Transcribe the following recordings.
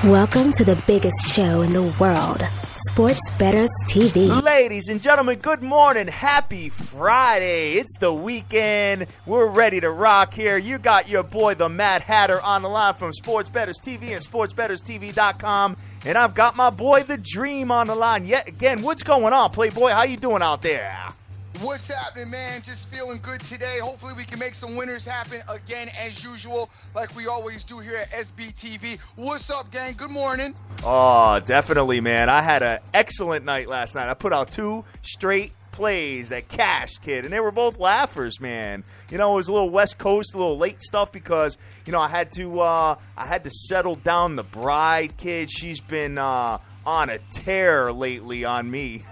Welcome to the biggest show in the world, Sports Bettors TV. Ladies and gentlemen, good morning. Happy Friday. It's the weekend. We're ready to rock here. You got your boy, the Mad Hatter, on the line from Sports Bettors TV and SportsBettorsTV.com. And I've got my boy, The Dream, on the line yet again. What's going on, Playboy? How you doing out there? What's happening, man? Just feeling good today. Hopefully we can make some winners happen again as usual, like we always do here at SBTV. What's up, gang? Good morning. Oh, definitely, man. I had an excellent night last night. I put out 2 straight plays that cashed, kid, and they were both laughers, man. You know, it was a little West Coast, a little late stuff because, you know, I had to settle down the bride, kid. She's been on a tear lately on me.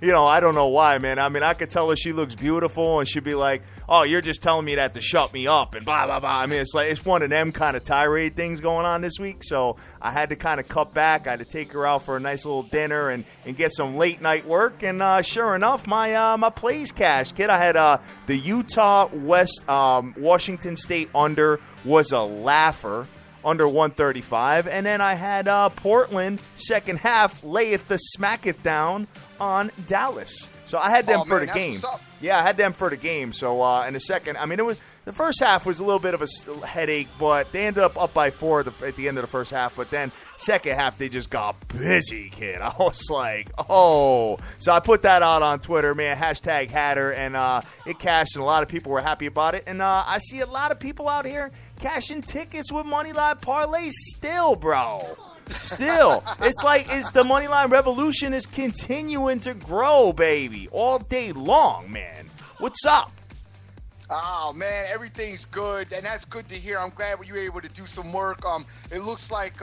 You know, I don't know why, man. I mean, I could tell her she looks beautiful, and she'd be like, oh, you're just telling me that to shut me up, and blah, blah, blah. I mean, it's like, it's one of them kind of tirade things going on this week, so I had to kind of cut back. I had to take her out for a nice little dinner and get some late night work, and sure enough, my plays cashed, kid. I had the Utah Washington State under was a laugher, under 135, and then I had Portland second half layeth the smacketh down on Dallas. So I had them for the game. Yeah, I had them for the game. So in the second, I mean, it was the first half was a little bit of a headache, but they ended up by 4 at the end of the first half. But then second half, they just got busy, kid. I was like, oh. So I put that out on Twitter, man, hashtag Hatter, and it cashed, and a lot of people were happy about it. And I see a lot of people out here cashing tickets with Moneyline parlays still, bro. Still. It's like the Moneyline revolution is continuing to grow, baby, all day long, man. What's up? Oh, man, everything's good, and that's good to hear. I'm glad you were able to do some work. It looks like,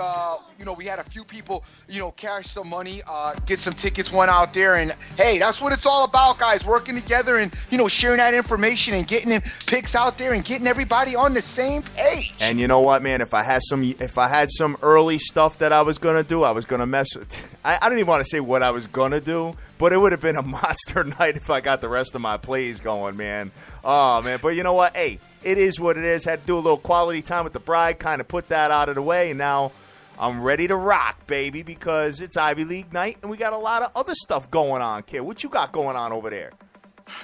we had a few people, cash some money, get some tickets, went out there, and, hey, that's what it's all about, guys, working together and, sharing that information and getting them picks out there and getting everybody on the same page. And you know what, man, if I had some early stuff that I was going to do, I was going to mess with I don't even want to say what I was going to do, but it would have been a monster night if I got the rest of my plays going, man. Oh, man. But you know what? Hey, it is what it is. Had to do a little quality time with the bride, kind of put that out of the way, and now I'm ready to rock, baby, because it's Ivy League night, and we got a lot of other stuff going on, kid. What you got going on over there?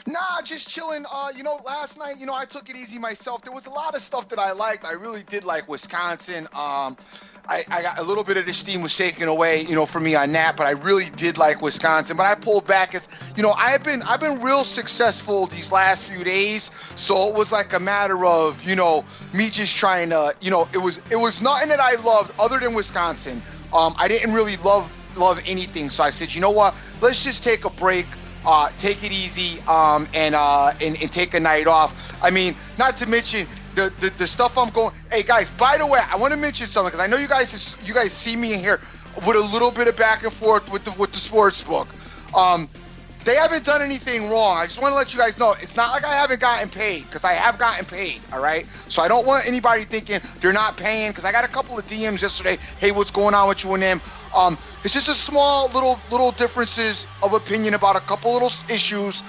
Nah, just chilling. Last night, I took it easy myself. There was a lot of stuff that I liked. I really did like Wisconsin. I got a little bit of the steam was taken away, for me on that, but I really did like Wisconsin. But I pulled back as, I've been real successful these last few days. So it was like a matter of, me just trying to, it was nothing that I loved other than Wisconsin. I didn't really love anything. So I said, you know what? Let's just take a break. Take it easy, and take a night off. I mean, not to mention the stuff I'm going. Hey guys, by the way, I want to mention something because I know you guys see me in here with a little bit of back and forth with the sports book. They haven't done anything wrong. I just want to let you guys know it's not like I haven't gotten paid, because I have gotten paid. All right, so I don't want anybody thinking they're not paying, because I got a couple of DMs yesterday. Hey, what's going on with you and them? It's just a small little differences of opinion about a couple little issues.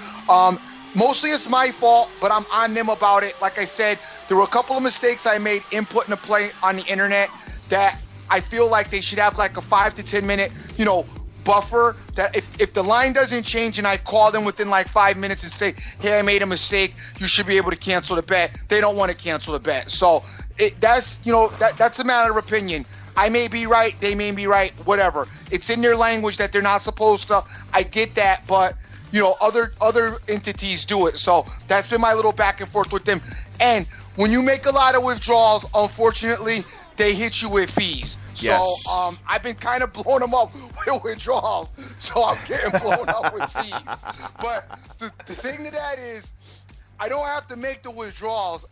Mostly it's my fault, but I'm on them about it. Like I said, there were a couple of mistakes I made inputting a play on the internet that I feel like they should have like a 5 to 10 minute, buffer, that if the line doesn't change and I call them within like 5 minutes and say, hey, I made a mistake, you should be able to cancel the bet. They don't want to cancel the bet. So that's a matter of opinion. I may be right, they may be right, whatever. It's in their language that they're not supposed to. I get that, but other entities do it. So that's been my little back and forth with them. And when you make a lot of withdrawals, unfortunately, they hit you with fees. Yes. So I've been kind of blowing them up with withdrawals. So I'm getting blown up with fees. But the thing to that is, I don't have to make the withdrawals.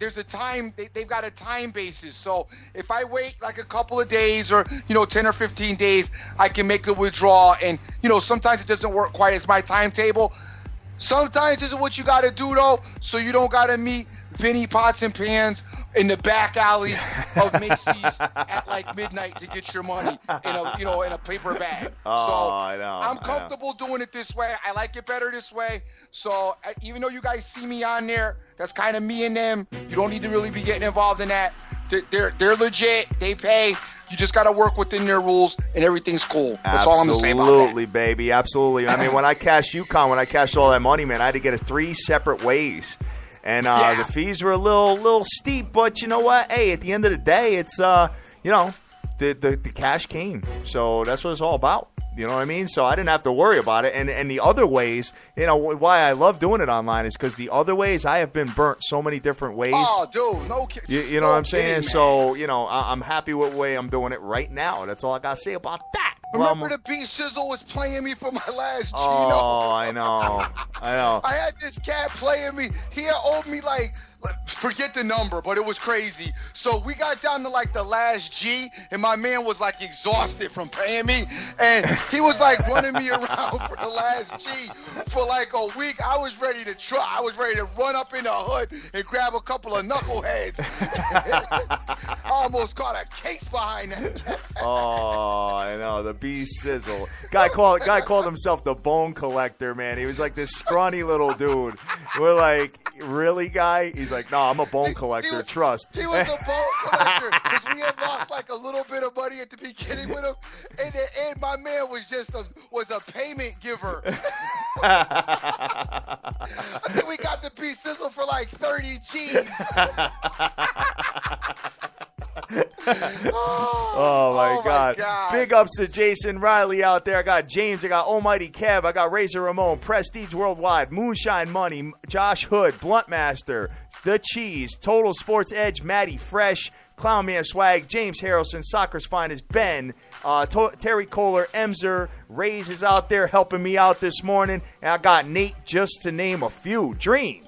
There's a time, they've got a time basis. So if I wait like a couple of days or, 10 or 15 days, I can make a withdrawal. And, sometimes it doesn't work quite as my timetable. Sometimes this is what you got to do, though, so you don't got to meet Vinny Pots and Pans in the back alley of Macy's at like midnight to get your money in a paper bag. I know. I'm comfortable doing it this way. I like it better this way. So even though you guys see me on there, that's kind of me and them. You don't need to really be getting involved in that. They're legit. They pay. You just got to work within their rules, and everything's cool. That's all I'm going to say about that. Absolutely, baby. Absolutely. I mean, when I cashed UConn, when I cashed all that money, man, I had to get it 3 separate ways. And the fees were a little steep, but you know what? Hey, at the end of the day, it's, the cash came. So that's what it's all about. You know what I mean? So I didn't have to worry about it. And the other ways, why I love doing it online is because the other ways I have been burnt so many different ways. Oh, dude, no kidding. You know what I'm saying? So, I'm happy with the way I'm doing it right now. That's all I got to say about that. Remember the B Sizzle was playing me for my last G? Oh, I know. I had this cat playing me. He owed me forget the number, but it was crazy. So we got down to the last G, and my man was exhausted from paying me, and he was running me around for the last G for a week. I was ready to try. I was ready to run up in the hood and grab a couple of knuckleheads. I almost caught a case behind that cat. Oh, I know, the B Sizzle. Guy called himself the Bone Collector, man. He was this scrawny little dude. We're like, really, guy? He's like, no, I'm a bone collector. Trust. He was a bone collector because we had lost a little bit of money at the beginning with him, and my man was just a payment giver. I think we got the B Sizzle for 30 G's. Oh my God. Big ups to Jason Riley out there. I got James, I got Almighty Kev, I got Razor Ramon, Prestige Worldwide, Moonshine Money, Josh Hood, Bluntmaster, The Cheese, Total Sports Edge, Matty Fresh, Clownman Swag, James Harrelson, Soccer's Finest, Ben, Terry Kohler, Emser, Rays is out there helping me out this morning, and I got Nate, just to name a few. Dream.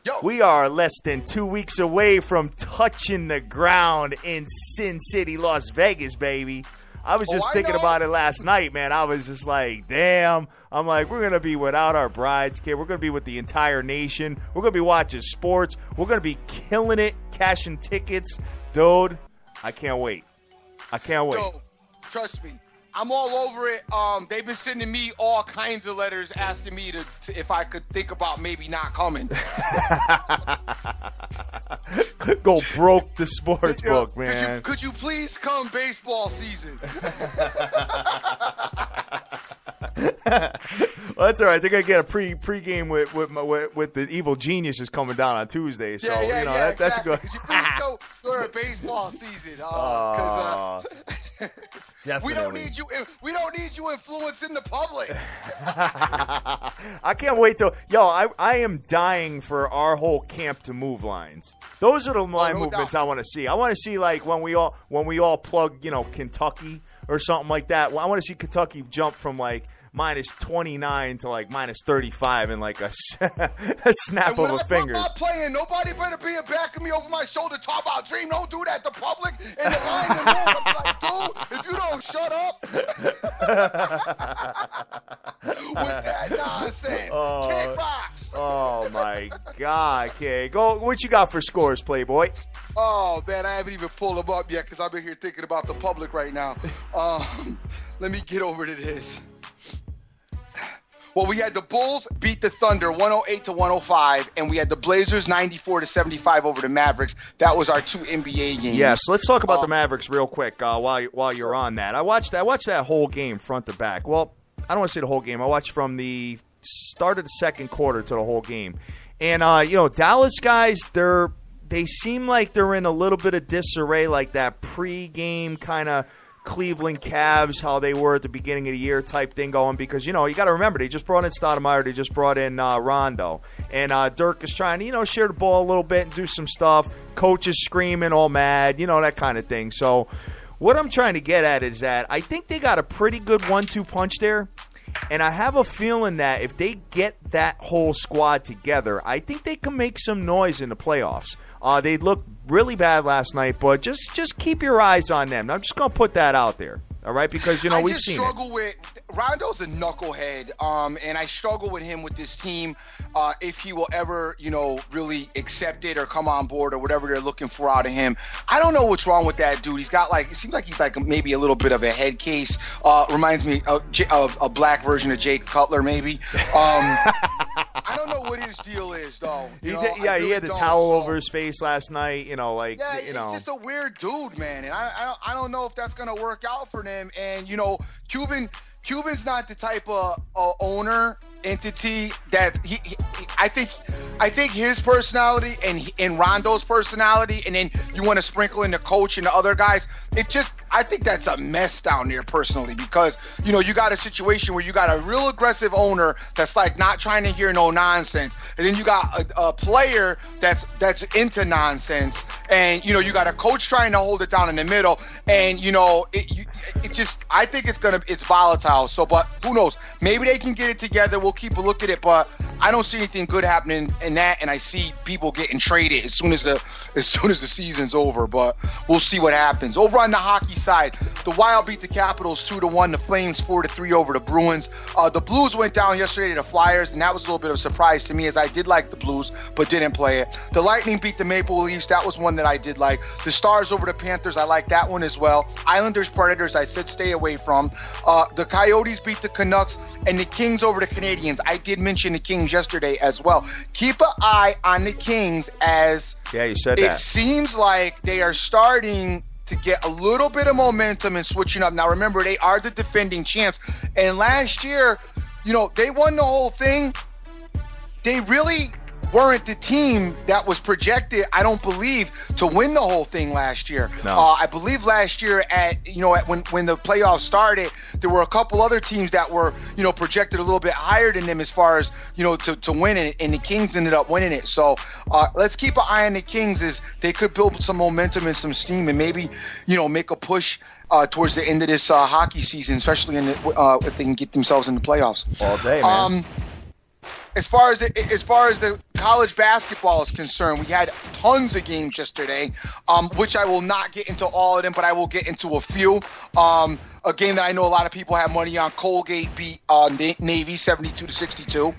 Yo. We are less than 2 weeks away from touching the ground in Sin City, Las Vegas, baby. I was just thinking about it last night, man. I was just like, damn. I'm like, we're going to be without our brides, kid. We're going to be with the entire nation. We're going to be watching sports. We're going to be killing it, cashing tickets. Dude, I can't wait. Dude, trust me. I'm all over it. They've been sending me all kinds of letters asking me to if I could think about maybe not coming. Go broke the sports book, man. Could you please come baseball season? Well, that's all right. They're gonna get a pregame with the evil geniuses coming down on Tuesday. So that's a good. Could you please go during baseball season? Definitely. We don't need you influencing the public. I can't wait till I am dying for our whole camp to move lines. Those are the line movements I want to see. I want to see when we all plug Kentucky or something like that. Well, I want to see Kentucky jump from minus 29 to minus 35 in a snap of a finger. I'm not playing. Nobody better be backing me over my shoulder talk about Dream. Don't do that. The public and the line and room. I'm like, dude, if you don't shut up with that nonsense, kick rocks. Oh my God, kid. Go. What you got for scores, Playboy? Oh man, I haven't even pulled them up yet because I've been here thinking about the public right now. Let me get over to this. Well, we had the Bulls beat the Thunder 108-105, and we had the Blazers 94-75 over the Mavericks. That was our 2 NBA games. Yes, let's talk about the Mavericks real quick while you're on that. I watched that whole game front to back. Well, I don't want to say the whole game. I watched from the start of the second quarter to the whole game. And Dallas guys, they seem like they're in a little bit of disarray, like that pregame kind of Cleveland Cavs, how they were at the beginning of the year type thing going, because, you got to remember, they just brought in Stoudemire, they just brought in Rondo, and Dirk is trying to, share the ball a little bit and do some stuff. Coach is screaming all mad, that kind of thing. So what I'm trying to get at is that I think they got a pretty good 1-2 punch there, and I have a feeling that if they get that whole squad together, I think they can make some noise in the playoffs. They looked really bad last night, but just keep your eyes on them. I'm just going to put that out there, all right? Because, we've seen it. I just struggle with – Rondo's a knucklehead, and I struggle with him with this team if he will ever, really accept it or come on board or whatever they're looking for out of him. I don't know what's wrong with that dude. He's got, it seems like he's maybe a little bit of a head case. Reminds me of a black version of Jay Cutler, maybe. I don't know what his his deal is, though. He had the towel over his face last night. He's just a weird dude, man. And I don't know if that's gonna work out for them. And Cuban's not the type of owner entity that I think his personality and Rondo's personality, and then you want to sprinkle in the coach and the other guys. I think that's a mess down there personally, because you got a situation where you got a real aggressive owner that's like not trying to hear no nonsense, and then you got a player that's into nonsense, and you got a coach trying to hold it down in the middle, and I think it's volatile. So, but who knows? Maybe they can get it together. We'll keep a look at it, but I don't see anything good happening in that, and I see people getting traded as soon as the season's over. But we'll see what happens. Over on the hockey side, the Wild beat the Capitals 2-1. The Flames 4-3 over the Bruins. The Blues went down yesterday to the Flyers, and that was a little bit of a surprise to me, as I did like the Blues, but didn't play it. The Lightning beat the Maple Leafs. That was one that I did like. The Stars over the Panthers. I like that one as well. Islanders Predators. I said stay away from. The Coyotes beat the Canucks, and the Kings over the Canadians. I did mention the Kings yesterday as well. Keep an eye on the Kings, as you said it that. Seems like they are starting to get a little bit of momentum and switching up. Now, remember, they are the defending champs, and last year, they won the whole thing. They really weren't the team that was projected, I don't believe, to win the whole thing last year. No. I believe last year when the playoffs started, there were a couple other teams that were, projected a little bit higher than them as far as, to win it, and the Kings ended up winning it. So let's keep an eye on the Kings, as they could build some momentum and some steam, and maybe, make a push towards the end of this hockey season, especially if they can get themselves in the playoffs. All day, man. As far as the college basketball is concerned, we had tons of games yesterday, which I will not get into all of them, but I will get into a few. A game that I know a lot of people have money on. Colgate beat Navy 72-62.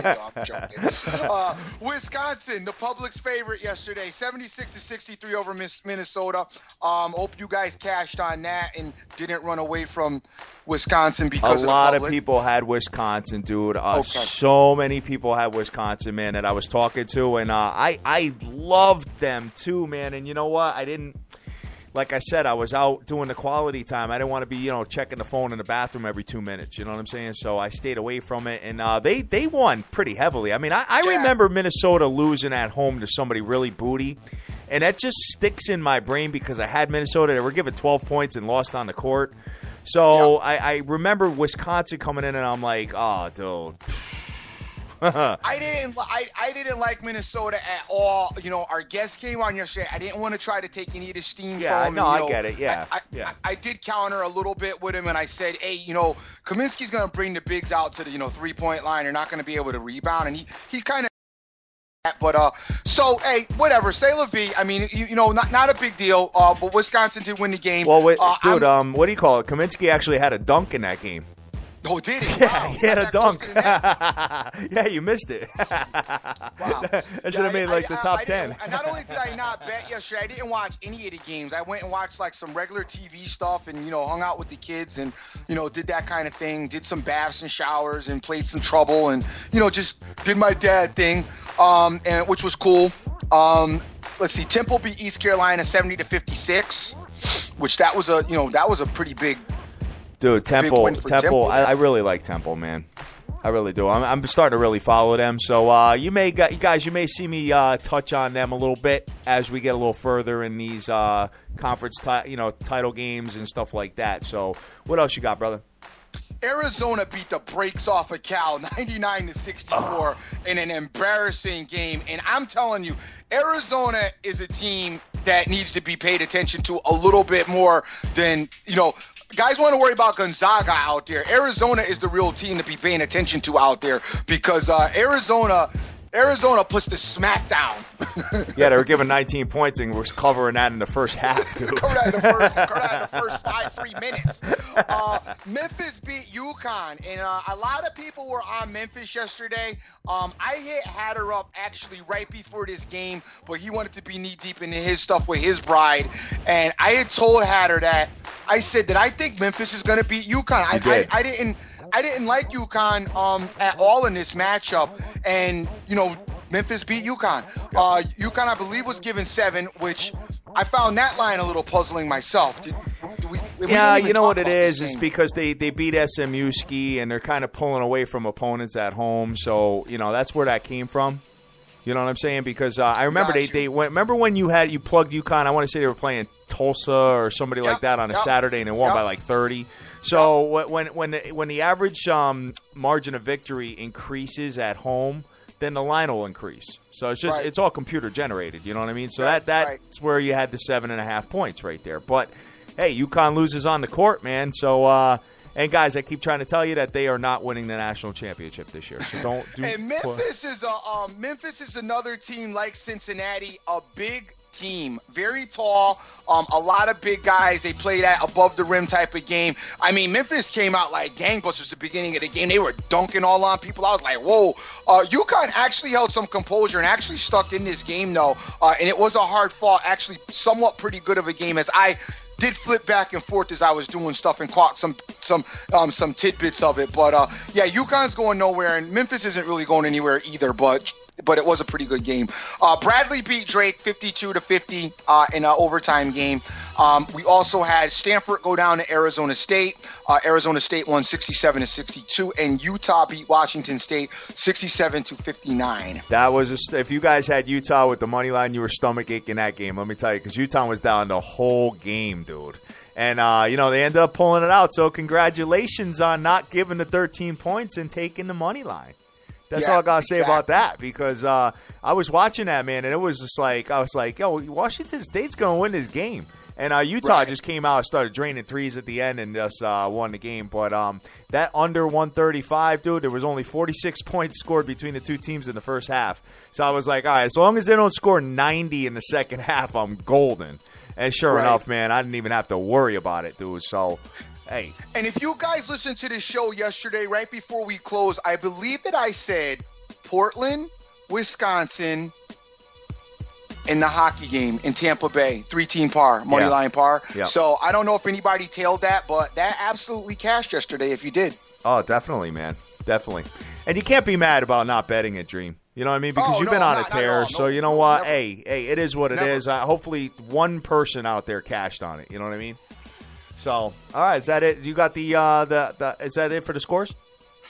I'm joking. Wisconsin, the public's favorite yesterday, 76-63 over Minnesota. Hope you guys cashed on that and didn't run away from Wisconsin because a lot of people had Wisconsin, dude. So many people had Wisconsin, man, that I was talking to, and I loved them too, man. And you know what? Like I said, I was out doing the quality time. I didn't want to be, checking the phone in the bathroom every 2 minutes. You know what I'm saying? So I stayed away from it, and they won pretty heavily. I mean, I remember Minnesota losing at home to somebody really booty, and that just sticks in my brain because I had Minnesota. They were given 12 points and lost on the court. So I remember Wisconsin coming in, and I'm like, oh, dude. I didn't like Minnesota at all. Our guest came on yesterday. I didn't want to try to take any of the steam from him. No, I get it. Yeah, I did counter a little bit with him, and I said, hey, Kaminsky's going to bring the bigs out to the 3-point line. They're not going to be able to rebound, and he's kind of. But so hey, whatever. Say la vie. I mean, not a big deal. But Wisconsin did win the game. Well, dude, what do you call it? Kaminsky actually had a dunk in that game. Oh, did he? Yeah, wow. He had a dunk. Yeah, you missed it. Wow. That should have made the top 10. Not only did I not bet yesterday, I didn't watch any of the games. I went and watched some regular TV stuff and, hung out with the kids and, did that kind of thing. Did some baths and showers and played some trouble and, just did my dad thing, and which was cool. Let's see. Temple beat East Carolina 70-56, which that was a pretty big. Dude, Temple. I really like Temple, man. I really do. I'm starting to really follow them. So you may see me touch on them a little bit as we get a little further in these conference title games and stuff like that. So what else you got, brother? Arizona beat the brakes off of Cal 99-64 in an embarrassing game. And I'm telling you, Arizona is a team that needs to be paid attention to a little bit more than, guys want to worry about Gonzaga out there. Arizona is the real team to be paying attention to out there because Arizona puts the smack down. Yeah, they were given 19 points and was covering that in the first half, dude. Covered that in the first 3 minutes. Memphis beat UConn, and a lot of people were on Memphis yesterday. I hit Hatter up actually right before this game, but he wanted to be knee-deep into his stuff with his bride. And I had told Hatter that I said that I think Memphis is going to beat UConn. I didn't like UConn at all in this matchup, and Memphis beat UConn. UConn, I believe, was given 7, which I found that line a little puzzling myself. Yeah, you know what it is? It's because they beat SMU ski, and they're kind of pulling away from opponents at home. So, that's where that came from. You know what I'm saying? Because I remember they went. Remember when you plugged UConn? I want to say they were playing Tulsa or somebody like that on a Saturday, and they won by like 30. So when the average margin of victory increases at home, then the line will increase. So it's just it's all computer generated. You know what I mean? So that's where you had the 7.5 points right there. But hey, UConn loses on the court, man. So and guys, I keep trying to tell you that they are not winning the national championship this year. So don't do. And Memphis is another team like Cincinnati, a big team, very tall, a lot of big guys. They play that above the rim type of game. I mean, Memphis came out like gangbusters at the beginning of the game. They were dunking all on people. I was like, whoa. UConn actually held some composure and actually stuck in this game, though. And it was a hard fought, actually somewhat pretty good of a game, as I did flip back and forth as I was doing stuff and caught some tidbits of it. But UConn's going nowhere, and Memphis isn't really going anywhere either. But it was a pretty good game. Bradley beat Drake 52-50 in an overtime game. We also had Stanford go down to Arizona State. Arizona State won 67-62, and Utah beat Washington State 67-59. That was if you guys had Utah with the money line, you were stomach aching that game. Let me tell you, because Utah was down the whole game, dude. And they ended up pulling it out. So congratulations on not giving the 13 points and taking the money line. That's all I got to say about that, because I was watching that, man, and it was just like, I was like, yo, Washington State's going to win this game. And Utah just came out and started draining threes at the end and just won the game. But that under 135, dude, there was only 46 points scored between the two teams in the first half. So I was like, all right, as long as they don't score 90 in the second half, I'm golden. And sure enough, man, I didn't even have to worry about it, dude. So, hey. And if you guys listened to the show yesterday, right before we closed, I believe that I said Portland, Wisconsin, in the hockey game in Tampa Bay, 3-team par, money line par. Yep. So I don't know if anybody tailed that, but that absolutely cashed yesterday if you did. Oh, definitely, man. Definitely. And you can't be mad about not betting it, Dream. You know what I mean? Because you've been on a tear. So you know what? Never. Hey, it is what it is. Hopefully one person out there cashed on it. You know what I mean? So, all right, is that it? You got the is that it for the scores?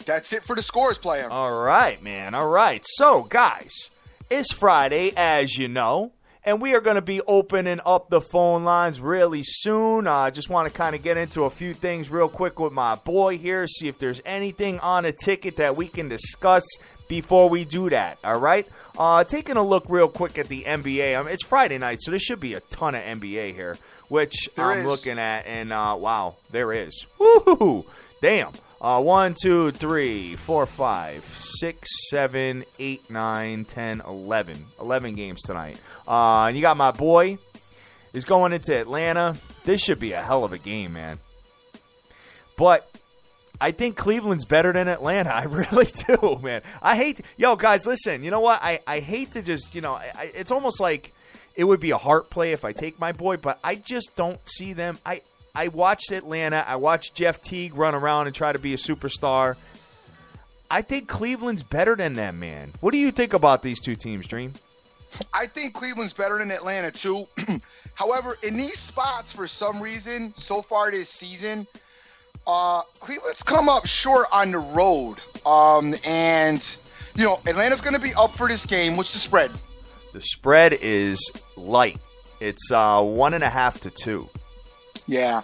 That's it for the scores, player. All right, man. All right. So, guys, it's Friday, as you know, and we are going to be opening up the phone lines really soon. I just want to kind of get into a few things real quick with my boy here, see if there's anything on a ticket that we can discuss before we do that, all right? Taking a look real quick at the NBA. It's Friday night, so there should be a ton of NBA here, which I'm looking at, and wow, there is. Woo-hoo-hoo. Damn. 1, 2, 3, 4, 5, 6, 7, 8, 9, 10, 11. 11 games tonight. And you got my boy. He's going into Atlanta. This should be a hell of a game, man. But I think Cleveland's better than Atlanta. I really do, man. Yo, guys, listen. You know what? I hate to just, it's almost like it would be a heart play if I take my boy, but I just don't see them. I watched Atlanta. I watched Jeff Teague run around and try to be a superstar. I think Cleveland's better than them, man. What do you think about these two teams, Dream? I think Cleveland's better than Atlanta, too. However, in these spots, for some reason, so far this season, Cleveland's come up short on the road. And, Atlanta's going to be up for this game. What's the spread? The spread is light. It's 1.5 to 2. Yeah.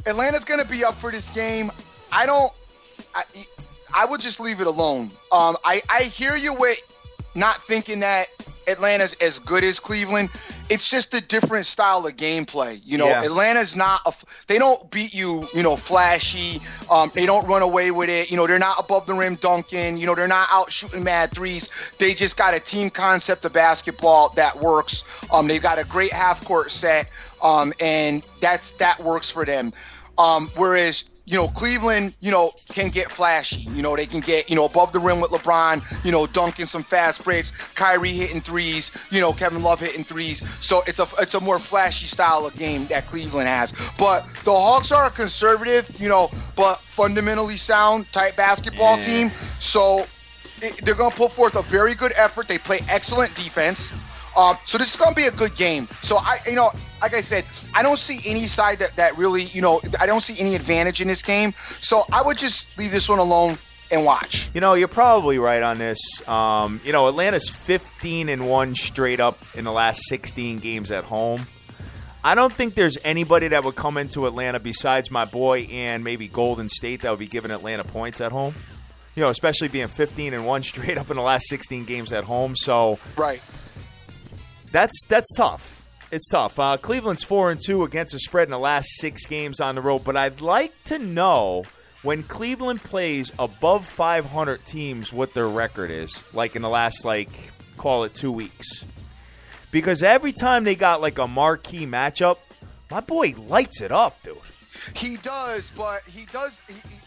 Atlanta's going to be up for this game. I would just leave it alone. I hear you with not thinking that Atlanta's as good as Cleveland. It's just a different style of gameplay. Atlanta's not they don't beat you, flashy. They don't run away with it. They're not above the rim dunking. They're not out shooting mad threes. They just got a team concept of basketball that works. They've got a great half court set. And that works for them. Whereas Cleveland, can get flashy. They can get, above the rim with LeBron, dunking some fast breaks, Kyrie hitting threes, Kevin Love hitting threes. So it's a more flashy style of game that Cleveland has. But the Hawks are a conservative, but fundamentally sound type basketball team. So they're going to put forth a very good effort. They play excellent defense. So this is going to be a good game. So like I said, I don't see any side that really, I don't see any advantage in this game. So I would just leave this one alone and watch. You're probably right on this. Atlanta's 15-1 straight up in the last 16 games at home. I don't think there's anybody that would come into Atlanta besides my boy and maybe Golden State that would be giving Atlanta points at home. Especially being 15-1 straight up in the last 16 games at home. So right. That's tough. It's tough. Cleveland's 4-2 against the spread in the last 6 games on the road. But I'd like to know when Cleveland plays above 500 teams what their record is, like in the last, call it 2 weeks. Because every time they got, a marquee matchup, my boy lights it up, dude. He does, but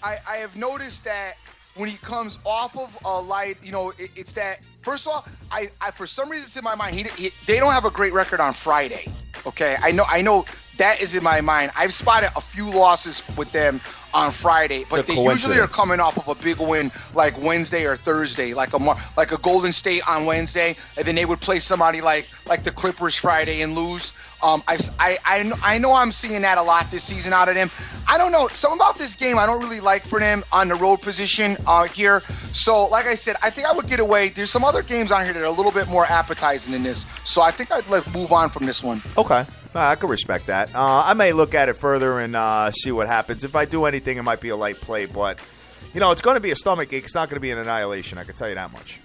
I have noticed that when he comes off of a light, it's that. First of all, I for some reason it's in my mind. They don't have a great record on Friday. Okay, I know that is in my mind. I've spotted a few losses with them on Friday, but they usually are coming off of a big win like Wednesday or Thursday, like a Golden State on Wednesday, and then they would play somebody like the Clippers Friday and lose. I know I'm seeing that a lot this season out of them. I don't know. Something about this game I don't really like for them on the road position here. So, like I said, I think I would get away. There's some other games on here that are a little bit more appetizing than this. So I think I'd move on from this one. Okay. I can respect that. I may look at it further and see what happens. If I do anything, it might be a light play. But, it's going to be a stomach ache. It's not going to be an annihilation. I can tell you that much.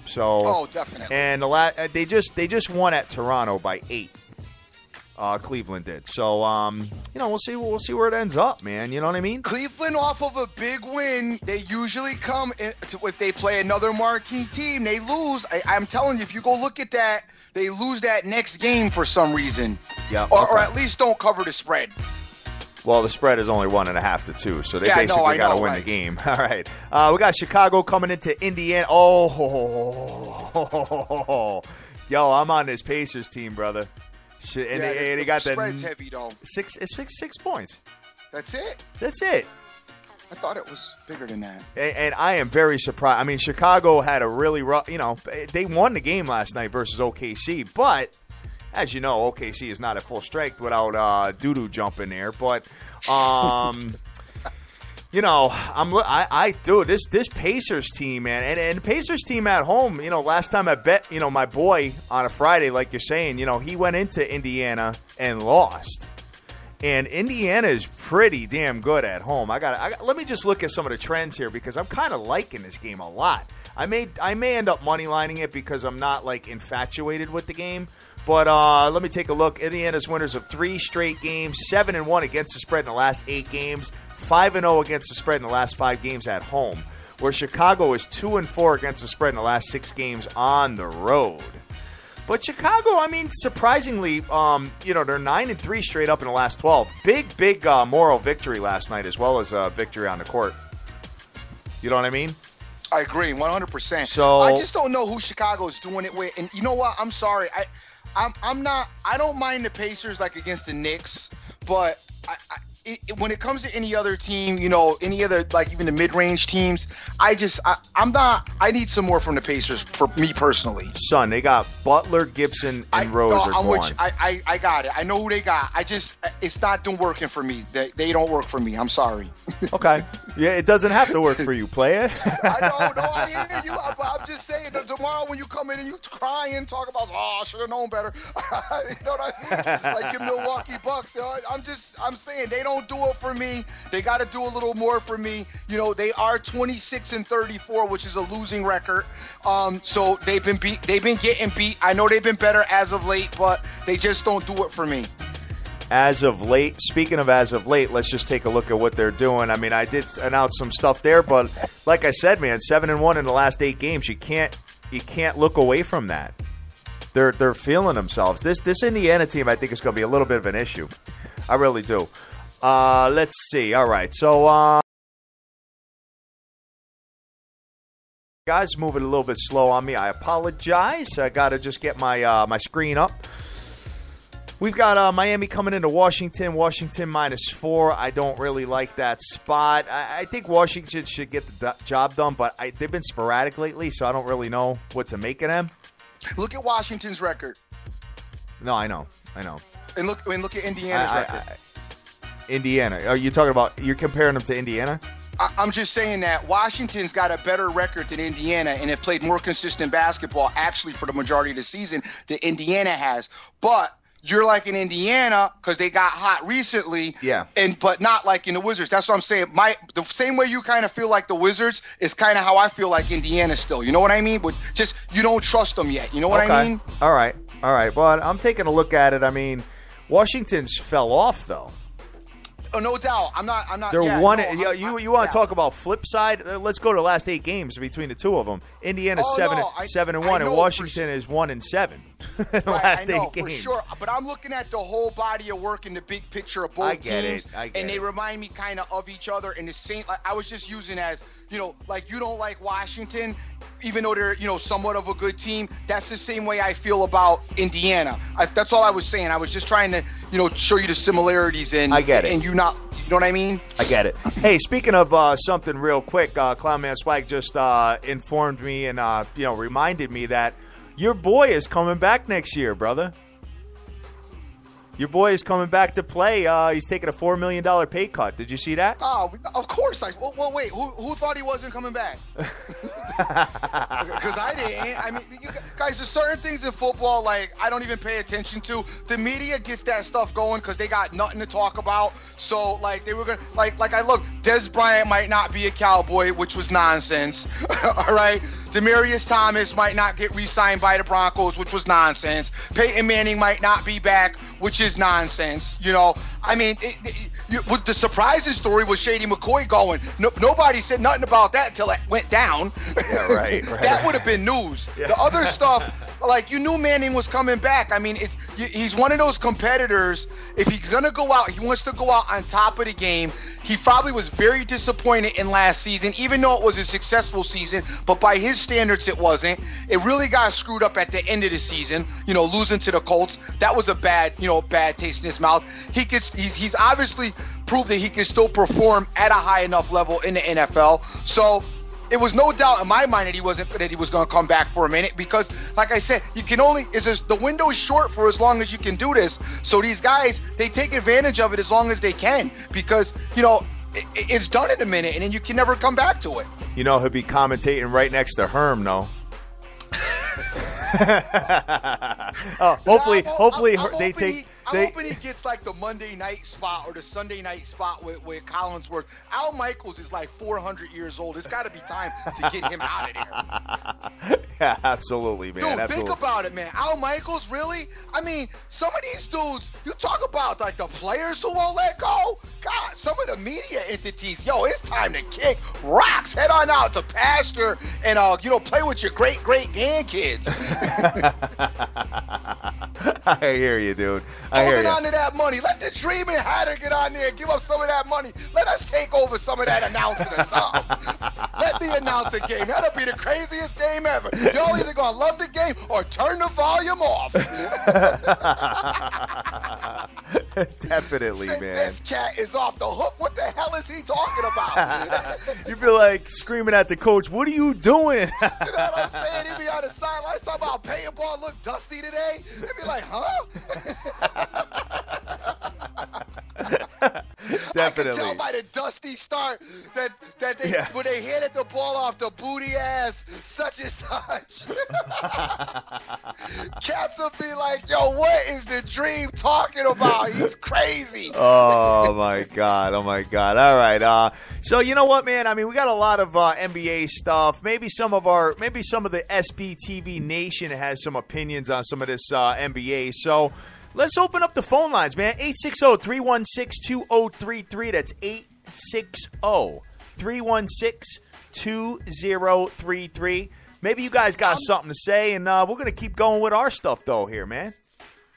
So, definitely. And they just won at Toronto by 8. Cleveland did. So, we'll see where it ends up, man. You know what I mean? Cleveland off of a big win, they usually come if they play another marquee team, they lose. I'm telling you, if you go look at that, they lose that next game for some reason. Yeah. Or at least don't cover the spread. Well, the spread is only 1.5 to 2, so they basically got to win the game. All right. We got Chicago coming into Indiana. Yo, I'm on this Pacers team, brother. And they got the spread's heavy, though. It's 6 points. That's it? That's it. I thought it was bigger than that. And I am very surprised. I mean, Chicago had a really rough, they won the game last night versus OKC. But, as you know, OKC is not at full strength without Doo-Doo jumping there. But, this Pacers team, man. And the Pacers team at home, last time I bet, my boy on a Friday, like you're saying, he went into Indiana and lost. And Indiana is pretty damn good at home. Let me just look at some of the trends here because I'm kind of liking this game a lot. I may end up money lining it because I'm not infatuated with the game. But let me take a look. Indiana's winners of 3 straight games, 7-1 against the spread in the last 8 games, 5-0 against the spread in the last 5 games at home. Where Chicago is 2-4 against the spread in the last 6 games on the road. But Chicago, surprisingly, they're 9-3 straight up in the last 12. Big moral victory last night as well as a victory on the court. You know what I mean? I agree, 100%. So I just don't know who Chicago is doing it with. And you know what? I'm sorry. I don't mind the Pacers against the Knicks, but when it comes to any other team, any other even the mid-range teams, I need some more from the Pacers for me personally. Son, they got Butler, Gibson, and Rose are gone. I got it. I know who they got. It's not working for me. They don't work for me. I'm sorry. Okay. Yeah, it doesn't have to work for you. Play it. I hear you. I'm just saying that tomorrow when you come in and you crying, talk about, I should have known better. You know what I mean? Like the Milwaukee Bucks. I'm saying they don't do it for me. They got to do a little more for me. They are 26-34, which is a losing record. So they've been getting beat. I know they've been better as of late, but they just don't do it for me. As of late, speaking of as of late, let's just take a look at what they're doing. I did announce some stuff there, but like I said, man, 7-1 in the last 8 games. You can't look away from that. They're feeling themselves. This Indiana team, I think, is going to be a little bit of an issue. I really do. Let's see. All right. So, guys, moving a little bit slow on me. I apologize. I got to just get my my screen up. We've got Miami coming into Washington. Washington -4. I don't really like that spot. I think Washington should get the job done, but they've been sporadic lately, so I don't really know what to make of them. Look at Washington's record. No, I know. And look at Indiana's record. Indiana. Are you talking about? You're comparing them to Indiana? I'm just saying that Washington's got a better record than Indiana and have played more consistent basketball actually for the majority of the season than Indiana has. But you're like in Indiana because they got hot recently, but not like in the Wizards. That's what I'm saying. The same way you kind of feel like the Wizards is kind of how I feel like Indiana still. You know what I mean? But just you don't trust them yet. You know what I mean? All right. Well, I'm taking a look at it. I mean, Washington's fell off though. Oh, no doubt. I'm not. They're one. You want to talk about flip side? Let's go to the last 8 games between the two of them. Indiana's 7-1, and Washington is 1-7 in the last 8 games. For sure. But I'm looking at the whole body of work in the big picture of both teams, and they remind me kind of each other. And the same. Like, I was just using as like you don't like Washington, even though they're somewhat of a good team. That's the same way I feel about Indiana. That's all I was saying. I was just trying to show you the similarities in. I get it. And you know what I mean? I get it. Hey, speaking of something real quick, Clownman Swag just informed me and reminded me that your boy is coming back next year, brother. Your boy is coming back to play. He's taking a $4 million pay cut. Did you see that? Oh, of course. Well, wait. Who thought he wasn't coming back? Because I didn't. I mean, guys, there's certain things in football like I don't even pay attention to. The media gets that stuff going because they got nothing to talk about. So, like, they were going to, like I look, Des Bryant might not be a Cowboy, which was nonsense. All right? Demaryius Thomas might not get re-signed by the Broncos, which was nonsense. Peyton Manning might not be back, which is nonsense. I mean, the surprising story was Shady McCoy going. Nobody said nothing about that until it went down. Yeah, right. That would have been news. Yeah. The other stuff, like you knew Manning was coming back. I mean, he's one of those competitors. If he's going to go out, he wants to go out on top of the game. He probably was very disappointed in last season, even though it was a successful season. But by his standards, it wasn't. It really got screwed up at the end of the season, losing to the Colts. That was a bad taste in his mouth. He's obviously proved that he can still perform at a high enough level in the NFL. So it was no doubt in my mind that he was going to come back for a minute because, like I said, the window is short for as long as you can do this. So these guys, they take advantage of it as long as they can because, it's done in a minute and then you can never come back to it. He'll be commentating right next to Herm, though. Hopefully I'm hoping he gets like the Monday night spot or the Sunday night spot with Collinsworth. Al Michaels is like 400 years old. It's got to be time to get him out of there. Yeah, absolutely, man. Dude, absolutely. Think about it, man. Al Michaels, really? I mean, some of these dudes, you talk about like the players who won't let go. God, some of the media entities, it's time to kick rocks. Head on out to pasture and play with your great grandkids. I hear you, dude. Holding on to that money. Let the Dreaming Hatter get on there and give up some of that money. Let us take over some of that announcing or something. Let me announce a game. That'll be the craziest game ever. Y'all either gonna love the game or turn the volume off. Definitely, man. This cat is off the hook. What the hell is he talking about? You feel like screaming at the coach, what are you doing? You know what I'm saying? He'd be on the sideline talking about paying ball look dusty today. He'd be like, huh? Definitely. I can tell by the dusty start that they when they handed the ball off the booty ass such and such. Cats will be like, yo, what is the Dream talking about? He's crazy. Oh my god. All right. So you know what, man? I mean, we got a lot of NBA stuff. Maybe some of the SBTV Nation has some opinions on some of this NBA. So let's open up the phone lines, man. 860-316-2033. That's 860-316-2033. Maybe you guys got something to say, and we're going to keep going with our stuff, though, here, man.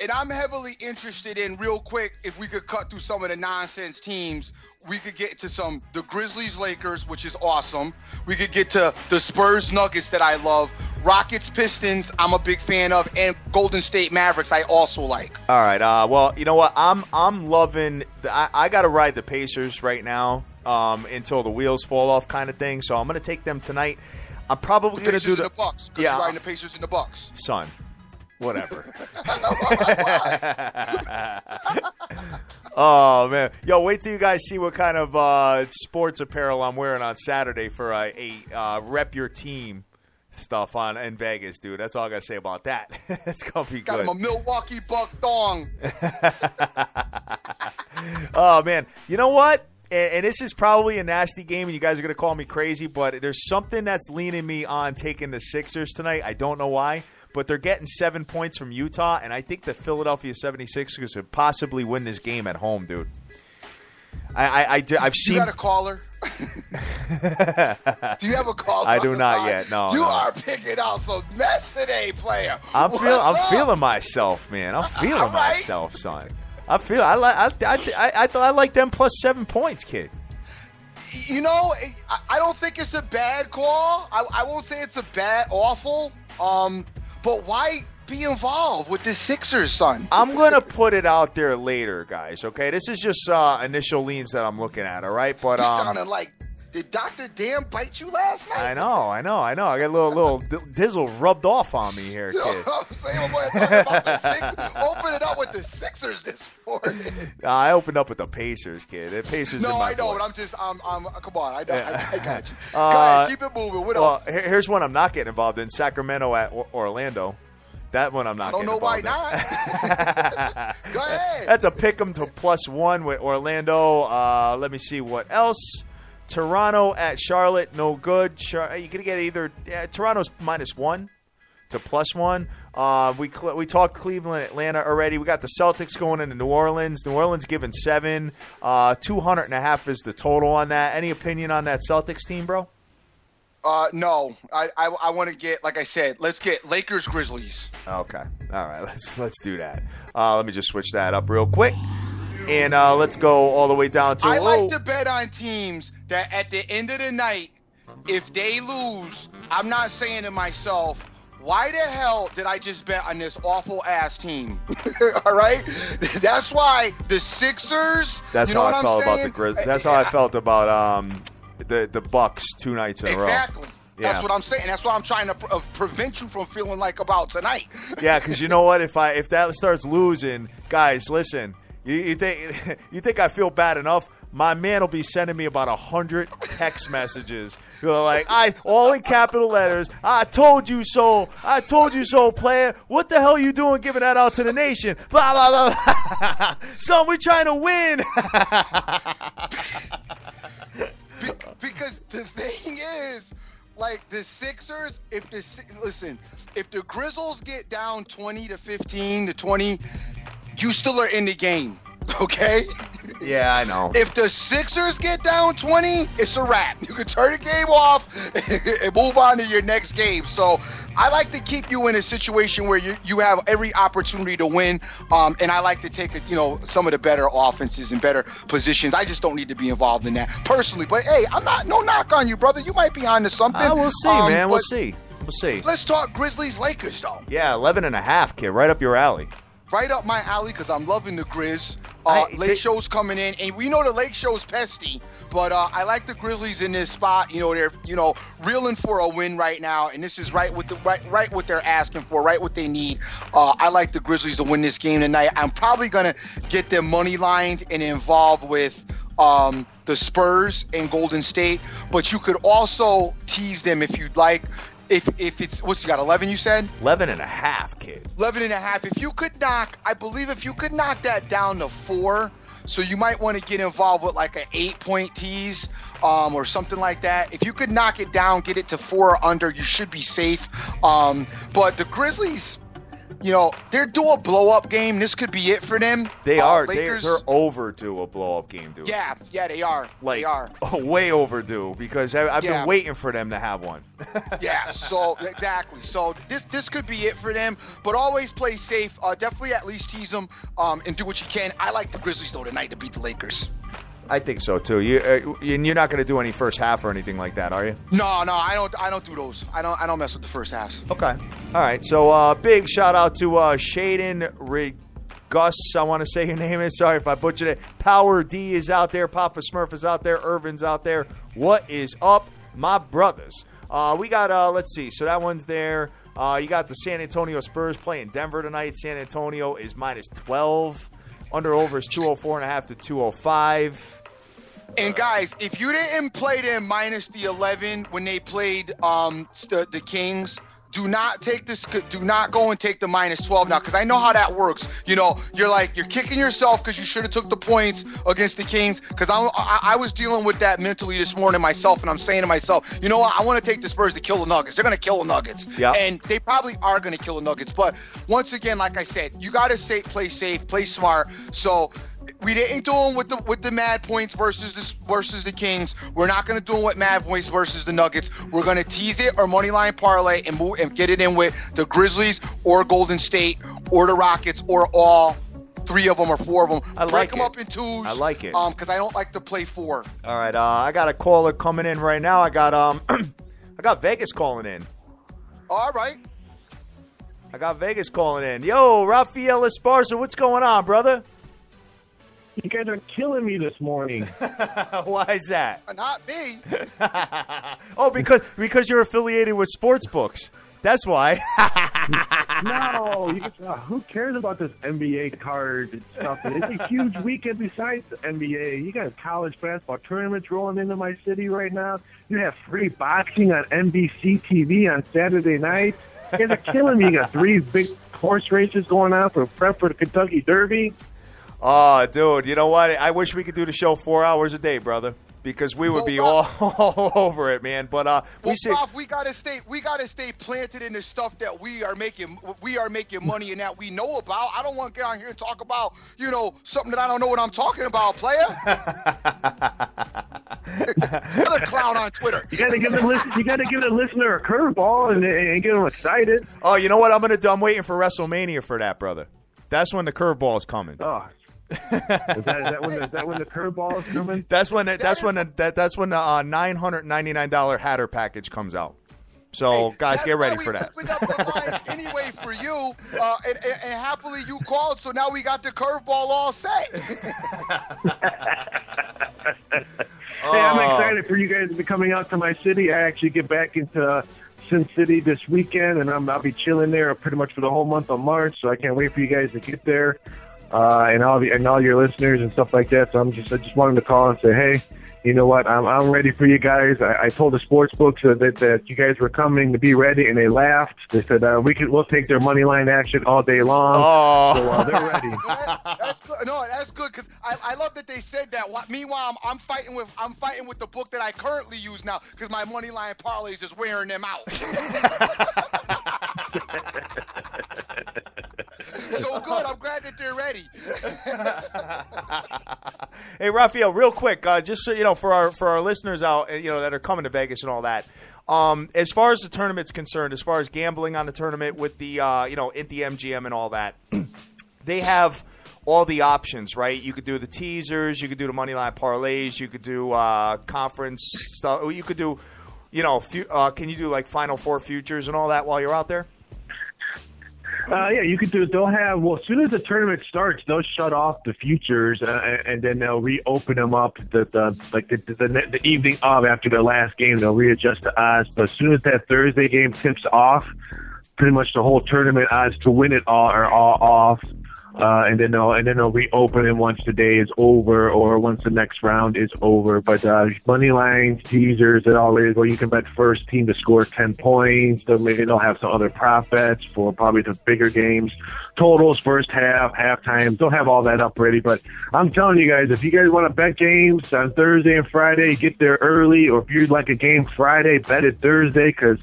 And I'm heavily interested in, real quick, if we could cut through some of the nonsense teams, we could get to the Grizzlies Lakers, which is awesome. We could get to the Spurs Nuggets that I love. Rockets Pistons, I'm a big fan of, and Golden State Mavericks, I also like. All right. Well, you know what? I'm loving. I got to ride the Pacers right now until the wheels fall off, kind of thing. So I'm going to take them tonight. I'm probably going to do the Bucks. Yeah, you're riding the Pacers and the Bucks. Son. Whatever. Oh, man. Yo, wait till you guys see what kind of sports apparel I'm wearing on Saturday for a rep your team stuff in Vegas, dude. That's all I got to say about that. It's going to be good. Got him a Milwaukee Buck thong. Oh, man. You know what? And this is probably a nasty game, and you guys are going to call me crazy, but there's something that's leaning me on taking the Sixers tonight. I don't know why. But they're getting 7 points from Utah, and I think the Philadelphia 76ers could possibly win this game at home, dude. I've seen. You got a caller? Do you have a caller? I do not yet. No. You are picking out some mess today, player. I'm feeling myself, man. I'm feeling myself, son. I thought I liked them plus 7 points, kid. You know, I don't think it's a bad call. I won't say it's awful. But why be involved with the Sixers, son? I'm going to put it out there later, guys, okay? This is just initial leans that I'm looking at, all right? But you sounded like, did Dr. Dan bite you last night? I know. I got a little dizzle rubbed off on me here, kid. You know what I'm saying? I'm going to talk about the Sixers. Open it up with the Sixers this morning. I opened up with the Pacers, kid. The Pacers. No, I know, but I'm come on. I got you. Go ahead, keep it moving. What else? Here's one I'm not getting involved in: Sacramento at Orlando. That one I'm not. I don't know why not. Go ahead. That's a pick 'em to +1 with Orlando. Let me see what else. Toronto at Charlotte, no good. You could get either Toronto's -1 to +1. We talked Cleveland, Atlanta already. We got the Celtics going into New Orleans. New Orleans giving 7. 200.5 is the total on that. Any opinion on that Celtics team, bro? No. I want to get, like I said, let's get Lakers Grizzlies. Okay. All right. Let's do that. Let me just switch that up real quick. And let's go all the way down to... I like to bet on teams that at the end of the night, if they lose, I'm not saying to myself, why the hell did I just bet on this awful-ass team? All right? That's why the Sixers... That's how I felt about the Grizzlies. That's how I felt about the Bucks 2 nights in a row. Exactly. Yeah. That's what I'm saying. That's what I'm trying to prevent you from feeling like about tonight. Yeah, because you know what? If that starts losing, guys, listen... You think I feel bad enough? My man will be sending me about 100 text messages. You're like, all in capital letters. I told you so. I told you so, player. What the hell are you doing giving that out to the nation? Blah, blah, blah. Son, we're trying to win. Because the thing is, like the Sixers, if the Grizzlies get down 20 to 15 to 20, you still are in the game, okay? Yeah, I know. If the Sixers get down 20, it's a wrap. You can turn the game off and move on to your next game. So I like to keep you in a situation where you have every opportunity to win, and I like to take some of the better offenses and better positions. I just don't need to be involved in that personally. But hey, no knock on you, brother. You might be onto something. We'll see, man. We'll see. Let's talk Grizzlies Lakers though. Yeah, 11.5, kid, right up your alley. Right up my alley because I'm loving the Grizz. Lake Show's coming in, and we know the Lake Show's pesty, but I like the Grizzlies in this spot. They're reeling for a win right now, and this is right what they're asking for, right what they need. I like the Grizzlies to win this game tonight. I'm probably gonna get them money lined and involved with the Spurs and Golden State, but you could also tease them if you'd like. If it's, what's you got, 11 you said? 11.5, kid. 11.5. If you could knock that down to 4, so you might want to get involved with like an 8-point tease or something like that. If you could knock it down, get it to 4 or under, you should be safe. But the Grizzlies, they're due a blow-up game. This could be it for them. They are. Lakers, they're overdue a blow-up game, dude. Yeah, they are. Like, they are. Way overdue because I've been waiting for them to have one. Yeah, so exactly. So this could be it for them, but always play safe. Definitely at least tease them and do what you can. I like the Grizzlies, though, tonight to beat the Lakers. I think so too. You're not going to do any first half or anything like that, are you? No, I don't do those. I don't mess with the first halves. Okay. All right. So big shout out to Shaden Gus. I want to say your name is. Sorry if I butchered it. Power D is out there. Papa Smurf is out there. Irvin's out there. What is up, my brothers? We got let's see. So that one's there. You got the San Antonio Spurs playing Denver tonight. San Antonio is minus 12. Under/over is 204.5 to 205. And guys, if you didn't play them minus the 11 when they played the Kings, do not go and take the minus 12 now, because I know how that works. You're kicking yourself because you should have took the points against the Kings. Because I was dealing with that mentally this morning myself, and I'm saying to myself, you know what? I want to take the Spurs to kill the Nuggets. They're going to kill the Nuggets, and they probably are going to kill the Nuggets. But once again, like I said, you got to play safe, play smart. So we didn't do them with the Mad points versus the Kings. We're not going to do them with Mad points versus the Nuggets. We're going to tease it or money line parlay and move and get it in with the Grizzlies or Golden State or the Rockets or all three of them or four of them. Break them up in twos. I like it. Because I don't like to play four. All right. I got a caller coming in right now. I got I got Vegas calling in. All right. I got Vegas calling in. Yo, Rafael Esparza, what's going on, brother? You guys are killing me this morning. Why is that? Not me. Oh, because you're affiliated with sports books. That's why. No, who cares about this NBA card and stuff? It's a huge weekend besides the NBA. You got college basketball tournaments rolling into my city right now. You have free boxing on NBC TV on Saturday night. You guys are killing me. You got 3 big horse races going on for prep for the Kentucky Derby. Oh, dude, you know what? I wish we could do the show 4 hours a day, brother, because we would be all over it, man. But Bob, we gotta stay planted in the stuff that we are making money and that we know about. I don't want to get on here and talk about something that I don't know what I'm talking about, player. Another clown on Twitter. You gotta give the listener a curveball and get them excited. Oh, you know what I'm gonna do? I'm waiting for WrestleMania for that, brother. That's when the curveball is coming. Oh. Is that when the curveball is coming? That's when the $999 Hatter package comes out. So guys, get ready for that. Opened up the line anyway for you, and happily you called. So now we got the curveball all set. Hey, I'm excited for you guys to be coming out to my city. I actually get back into Sin City this weekend, and I'll be chilling there pretty much for the whole month of March. So I can't wait for you guys to get there. And all your listeners and stuff like that. So I just wanted to call and say, hey, you know what? I'm ready for you guys. I told the sports books that you guys were coming to be ready, and they laughed. They said we'll take their money line action all day long. Oh, so they're ready. That's good. No, that's good because I love that they said that. Meanwhile, I'm fighting with the book that I currently use now because my money line parlays is wearing them out. So good. I'm glad that they're ready. Hey, Raphael, real quick, just so you know, for our listeners out, that are coming to Vegas and all that. As far as the tournament's concerned, as far as gambling on the tournament with the at the MGM and all that, they have all the options, right? You could do the teasers, you could do the money line parlays, you could do conference stuff, you could do, can you do like Final Four futures and all that while you're out there? Yeah, you could do it. They'll have, as soon as the tournament starts, they'll shut off the futures and then they'll reopen them up the evening of after the last game. They'll readjust the odds. But as soon as that Thursday game tips off, pretty much the whole tournament odds to win it all are all off. And then they'll reopen it once the day is over or once the next round is over. But money lines, teasers, it all is where you can bet first team to score 10 points. They'll have some other prop bets for probably the bigger games, totals, first half, halftime. They'll have all that up ready. But I'm telling you guys, if you guys want to bet games on Thursday and Friday, get there early. Or if you'd like a game Friday, bet it Thursday because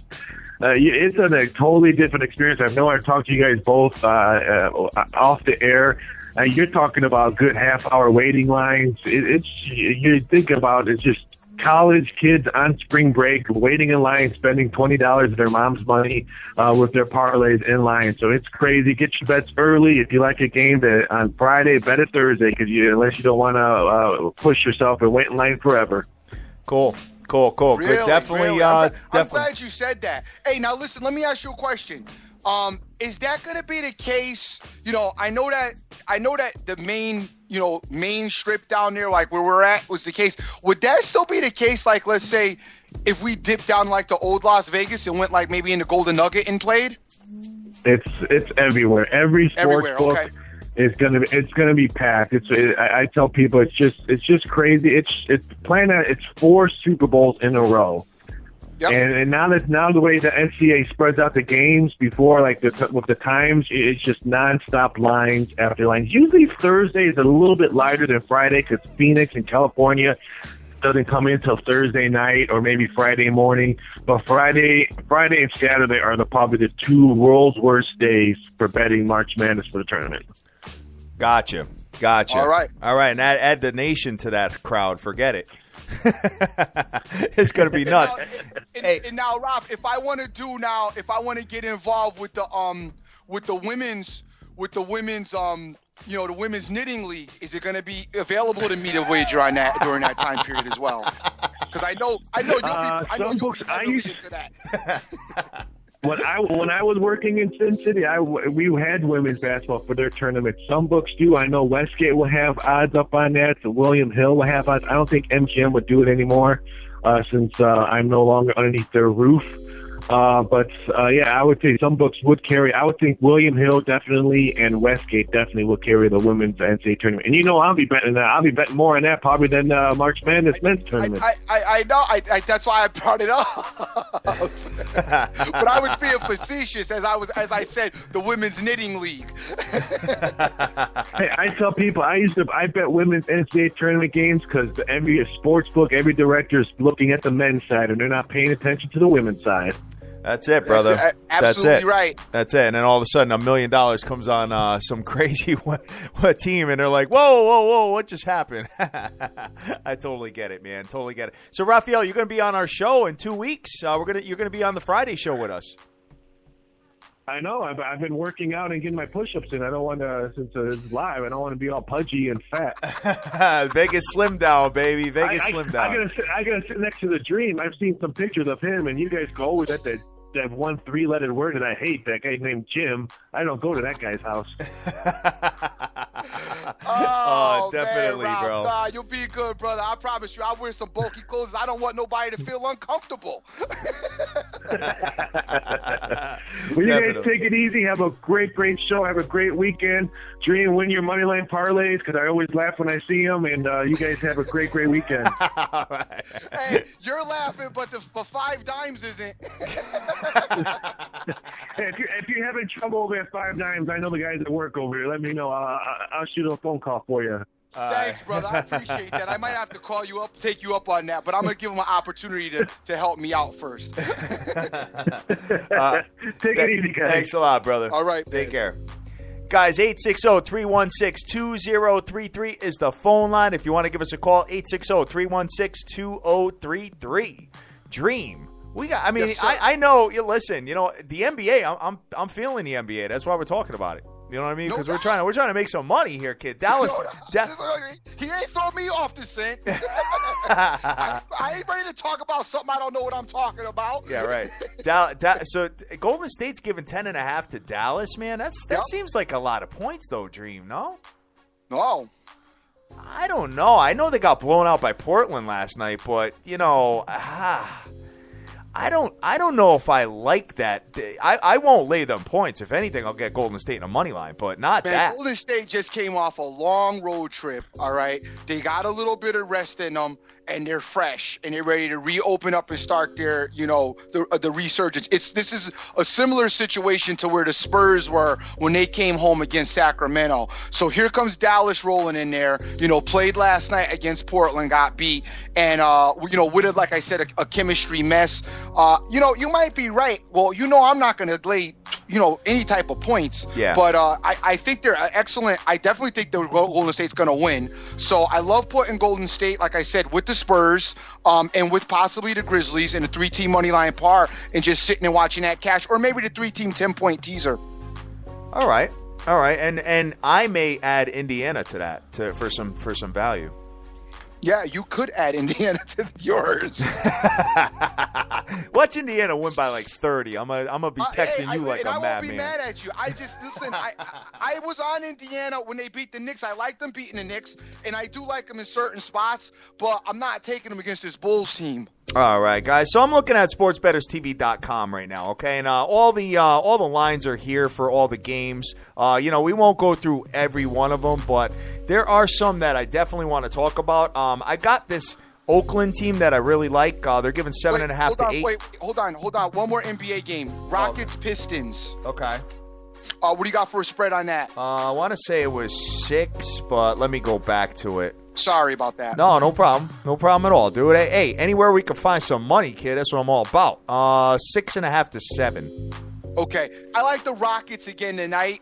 it's a totally different experience. I know I've talked to you guys both off the air. You're talking about good half-hour waiting lines. You think about it's just college kids on spring break waiting in line, spending $20 of their mom's money with their parlays in line. So it's crazy. Get your bets early. If you like a game on Friday, bet it Thursday unless you don't want to push yourself and wait in line forever. Cool. Really, Good. Definitely. Really. I'm glad you said that. Hey, now listen, let me ask you a question. Is that going to be the case? I know that the main strip down there, like where we're at, was the case. Would that still be the case? Like, let's say if we dipped down like the old Las Vegas and went like maybe in the Golden Nugget and played? It's everywhere. Every sports book. Okay. It's gonna be packed. I tell people it's just crazy. It's 4 Super Bowls in a row. Yep. And now the way the NCAA spreads out the games before, like with the times, it's just nonstop lines after lines. Usually Thursday is a little bit lighter than Friday because Phoenix and California doesn't come in until Thursday night or maybe Friday morning. But Friday and Saturday are probably the 2 world's worst days for betting March Madness for the tournament. Gotcha. All right. And add the nation to that crowd. Forget it. It's going to be nuts. And now, Rob, if I want to get involved with the women's the women's knitting league, is it going to be available to me to wager on that during that time period as well? Because I know you'll be heavily into that. When I was working in Sin City, we had women's basketball for their tournament. Some books do. I know Westgate will have odds up on that. So William Hill will have odds. I don't think MGM would do it anymore since I'm no longer underneath their roof. But I would say some books would carry. I would think William Hill definitely and Westgate definitely will carry the women's NCAA tournament. And I'll be betting that. I'll be betting more on that probably than March Madness men's tournament. I know. That's why I brought it up. But I was being facetious as I said the women's knitting league. Hey, I tell people I bet women's NCAA tournament games because every sports book, every director is looking at the men's side and they're not paying attention to the women's side. That's it, brother. That's absolutely right. That's it. And then all of a sudden, $1 million comes on some crazy team, and they're like, whoa, what just happened? I totally get it, man. Totally get it. So, Raphael, you're going to be on our show in 2 weeks. You're going to be on the Friday show with us. I know. I've been working out and getting my push-ups in. I don't want to, since it's live, I don't want to be all pudgy and fat. Vegas slim down, baby. Vegas slim down. I gotta sit next to the Dream. I've seen some pictures of him, and you guys go always at that one 3-lettered word that I hate. That guy named Jim. I don't go to that guy's house. Oh, definitely, man, Rob, bro. Nah, you'll be good, brother. I promise you. I wear some bulky clothes. I don't want nobody to feel uncomfortable. Well, you guys take it easy. Have a great show. Have a great weekend. Dream, win your Moneyline parlays because I always laugh when I see them. And you guys have a great weekend. All right. Hey, you're laughing, but the 5 dimes isn't. Hey, if you're having trouble over at 5 dimes, I know the guys that work over here. Let me know. I'll shoot a phone call for you. Thanks, brother. I appreciate that. I might have to call you up, take you up on that, but I'm going to give them an opportunity to help me out first. Take it easy, guys. Thanks a lot, brother. All right. Take care. Guys, 860-316-2033 is the phone line. If you want to give us a call, 860-316-2033. Dream. Yes, I know. Listen, the NBA. I'm feeling the NBA. That's why we're talking about it. You know what I mean? Because we're trying to make some money here, kid. Dallas. He ain't throwing me off the scent. I ain't ready to talk about something I don't know what I'm talking about. Yeah, right. So Golden State's giving 10.5 to Dallas, man. That seems like a lot of points, though. Dream, no? No. I don't know. I know they got blown out by Portland last night, but I don't know if I like that. I won't lay them points. If anything, I'll get Golden State in a money line, but not that. Golden State just came off a long road trip, all right? They got a little bit of rest in them, and they're fresh, and they're ready to reopen up and start their, the resurgence. This is a similar situation to where the Spurs were when they came home against Sacramento. So here comes Dallas rolling in there, played last night against Portland, got beat, and, with it, like I said, a chemistry mess. You might be right. Well, I'm not going to lay, any type of points. Yeah. But I think they're excellent. I definitely think the Golden State's going to win. So I love putting Golden State, like I said, with the Spurs and with possibly the Grizzlies in a 3-team money line par and just sitting and watching that cash, or maybe the 3-team 10-point teaser. All right. And I may add Indiana to that for some value. Yeah, you could add Indiana to yours. Watch Indiana win by like 30. I'm gonna be texting you like a madman. I won't be mad at you. I just listen. I was on Indiana when they beat the Knicks. I like them beating the Knicks, and I do like them in certain spots. But I'm not taking them against this Bulls team. All right, guys. So I'm looking at sportsbetterstv.com right now, okay? And all the lines are here for all the games. We won't go through every one of them, but there are some that I definitely want to talk about. I got this Oakland team that I really like. They're giving 7.5 to 8. Wait, hold on. One more NBA game. Rockets Pistons. Okay. What do you got for a spread on that? I want to say it was 6, but let me go back to it. Sorry about that. No problem. No problem at all, dude. Hey, anywhere we can find some money, kid, that's what I'm all about. 6.5 to 7. Okay. I like the Rockets again tonight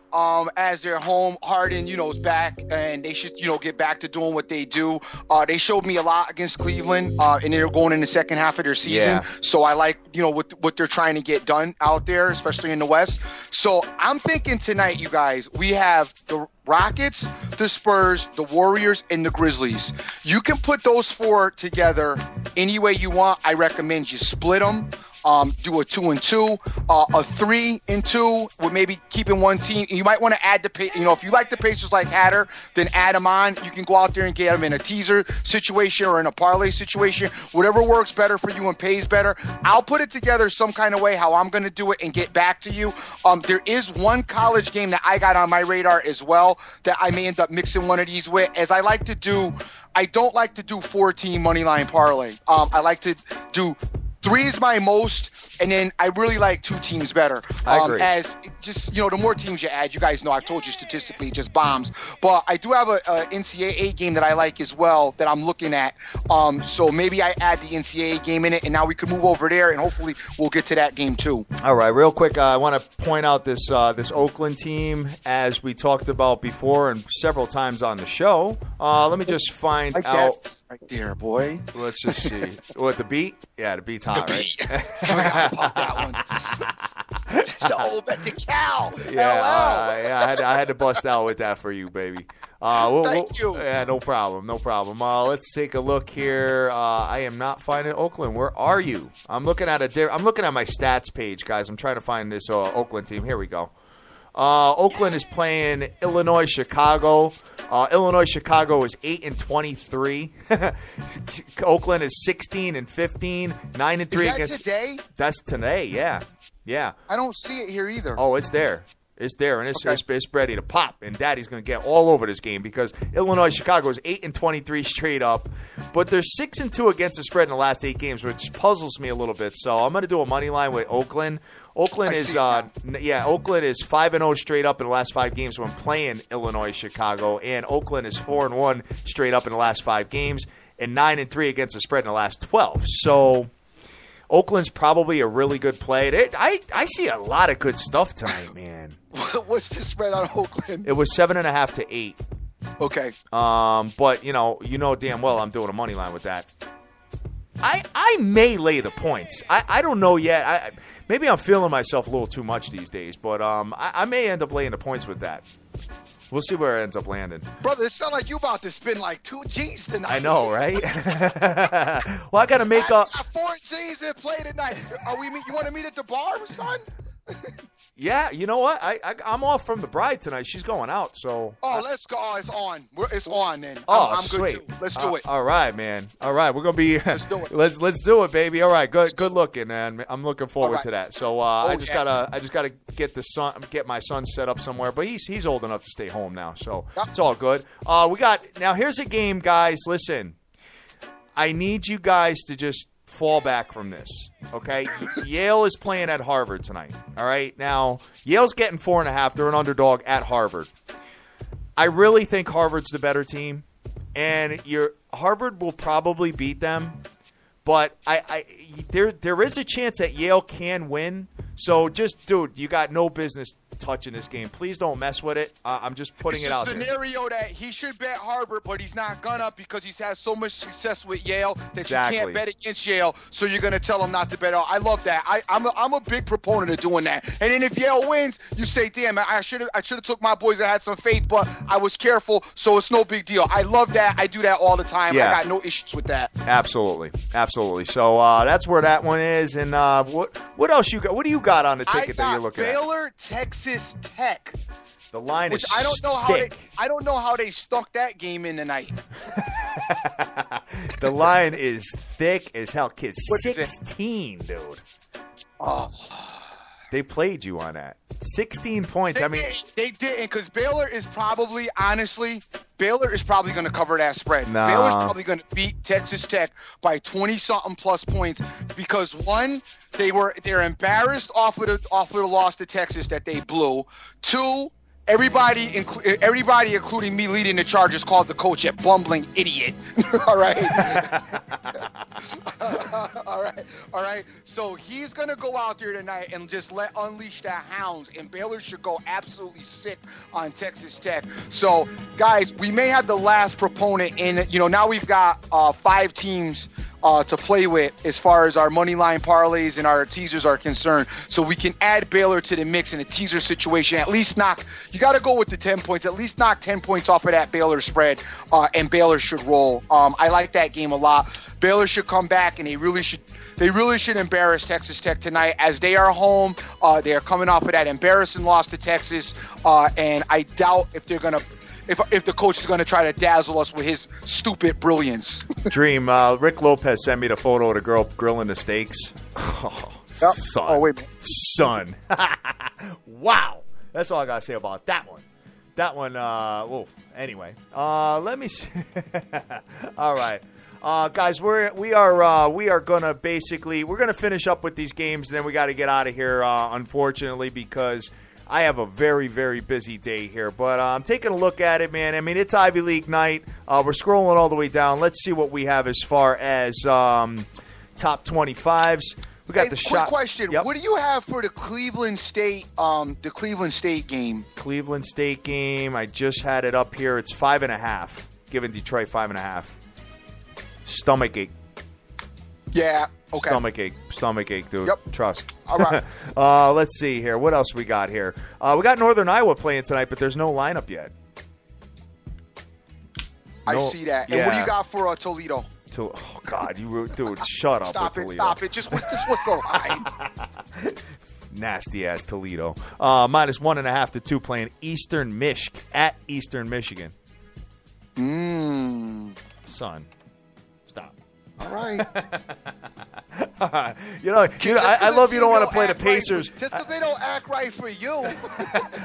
as they're home. Harden, is back, and they should, get back to doing what they do. They showed me a lot against Cleveland, and they're going in the second half of their season. Yeah. So I like, what they're trying to get done out there, especially in the West. So I'm thinking tonight, you guys, we have the Rockets, the Spurs, the Warriors, and the Grizzlies. You can put those 4 together any way you want. I recommend you split them. Do a 2-2, a 3-2 with maybe keeping one team. You might want to add if you like the Pacers like Hatter, then add them on. You can go out there and get them in a teaser situation or in a parlay situation, whatever works better for you and pays better. I'll put it together some kind of way how I'm going to do it and get back to you. There is one college game that I got on my radar as well that I may end up mixing one of these with, as I like to do. I don't like to do 4-team money line parlay. I like to do 3 is my most, and then I really like 2 teams better. I agree. As just, the more teams you add, you guys know I've told you statistically it just bombs. But I do have a NCAA game that I like as well that I'm looking at. So maybe I add the NCAA game in it, and now we can move over there, and hopefully we'll get to that game too. All right, real quick, I want to point out this Oakland team, as we talked about before and several times on the show. Let me just find out. Right there, boy. Let's just see. What, the beat? Yeah, the beat's hot, right? Forgot about that one. It's the old bet to Cal. Yeah, I had to bust out with that for you, baby. Thank you. Yeah, no problem. Let's take a look here. I am not finding Oakland. Where are you? I'm looking at my stats page, guys. I'm trying to find this Oakland team. Here we go. Oakland is playing Illinois, Chicago. Chicago is 8-23. Oakland is 16-15, 9-3 against. Is that today? That's today. Yeah. I don't see it here either. Oh, it's there. It's there, and it's ready to pop. And Daddy's going to get all over this game because Illinois, Chicago is 8-23 straight up, but they're 6-2 against the spread in the last 8 games, which puzzles me a little bit. So I'm going to do a money line with Oakland. Oakland is 5-0 straight up in the last 5 games when playing Illinois, Chicago, and Oakland is 4-1 straight up in the last 5 games and 9-3 against the spread in the last 12. So Oakland's probably a really good play. I see a lot of good stuff tonight, man. What's the spread on Oakland? It was 7.5 to 8. Okay. But you know damn well I'm doing a money line with that. I may lay the points. I don't know yet. Maybe I'm feeling myself a little too much these days, but I may end up laying the points with that. We'll see where it ends up landing. Brother, it sounds like you about to spend like 2 G's tonight. I know, right? Well, I got to make up. I got 4 G's in play tonight. You want to meet at the bar, son? Yeah, you know what? I'm off from the bride tonight. She's going out, so. Oh, let's go. Oh, it's on. It's on then. Oh, I'm sweet. Good too. Let's do it. All right, man. All right, we're gonna be. Let's do it. Let's do it, baby. All right, good looking, man. I'm looking forward to that. So I just gotta get my son set up somewhere, but he's old enough to stay home now, so it's all good. Here's a game, guys. Listen, I need you guys to just fall back from this, okay? Yale is playing at Harvard tonight, all right? Now, Yale's getting 4.5. They're an underdog at Harvard. I really think Harvard's the better team, and Harvard will probably beat them, But there is a chance that Yale can win. So just, dude, you got no business touching this game. Please don't mess with it. I'm just putting it out there. It's a scenario that he should bet Harvard, but he's not gonna because he's had so much success with Yale that you can't bet against Yale. So you're gonna tell him not to bet. I love that. I'm a big proponent of doing that. And then if Yale wins, you say, "Damn, I should have took my boys that had some faith, but I was careful, so it's no big deal." I love that. I do that all the time. Yeah. I got no issues with that. Absolutely. So that's where that one is. And what else you got? What do you got on the ticket that you're looking at? Baylor, Texas Tech. The line is I don't know thick. I don't know how they stuck that game in tonight. The line is thick as hell, kids. What 16, dude. Oh. They played you on that. 16 points. They didn't, because Baylor is probably going to cover that spread. Nah. Baylor's probably going to beat Texas Tech by 20-something plus points because, one, they're embarrassed off of the loss to Texas that they blew. Two, everybody, including me leading the Chargers, called the coach a bumbling idiot. All right. All right. So he's going to go out there tonight and just unleash the hounds, and Baylor should go absolutely sick on Texas Tech. So, guys, we may have the last proponent in, now we've got 5 teams to play with as far as our money line parlays and our teasers are concerned. So we can add Baylor to the mix in a teaser situation. At least you got to go with the 10 points. At least knock 10 points off of that Baylor spread, and Baylor should roll. I like that game a lot. Baylor should come back, and they really should embarrass Texas Tech tonight as they are home. They are coming off of that embarrassing loss to Texas, and I doubt if they're going to if the coach is going to try to dazzle us with his stupid brilliance. Dream, Rick Lopez sent me the photo of the girl grilling the steaks. Oh, yep. Son. Oh, wait a minute. Son. Wow. That's all I got to say about that one. That one, anyway. Let me see. All right. Guys, we are gonna finish up with these games, and then we got to get out of here. Unfortunately, because I have a very, very busy day here. But I'm taking a look at it, man. I mean, it's Ivy League night. We're scrolling all the way down. Let's see what we have as far as top 25s. We got the shot. Quick question: What do you have for the Cleveland State game? Cleveland State game. I just had it up here. It's 5.5. Giving Detroit 5.5. Stomach ache. Yeah. Okay. Stomach ache, dude. Yep. Trust. All right. Let's see here. What else we got here? We got Northern Iowa playing tonight, but there's no lineup yet. I see that. And what do you got for Toledo? Oh God, dude, shut up. Stop it. Just what's the line? Nasty ass Toledo. Minus 1.5 to 2 playing Eastern at Eastern Michigan. Son. Stop. All right. I love you don't want to play the Pacers. Right, just because they don't act right for you.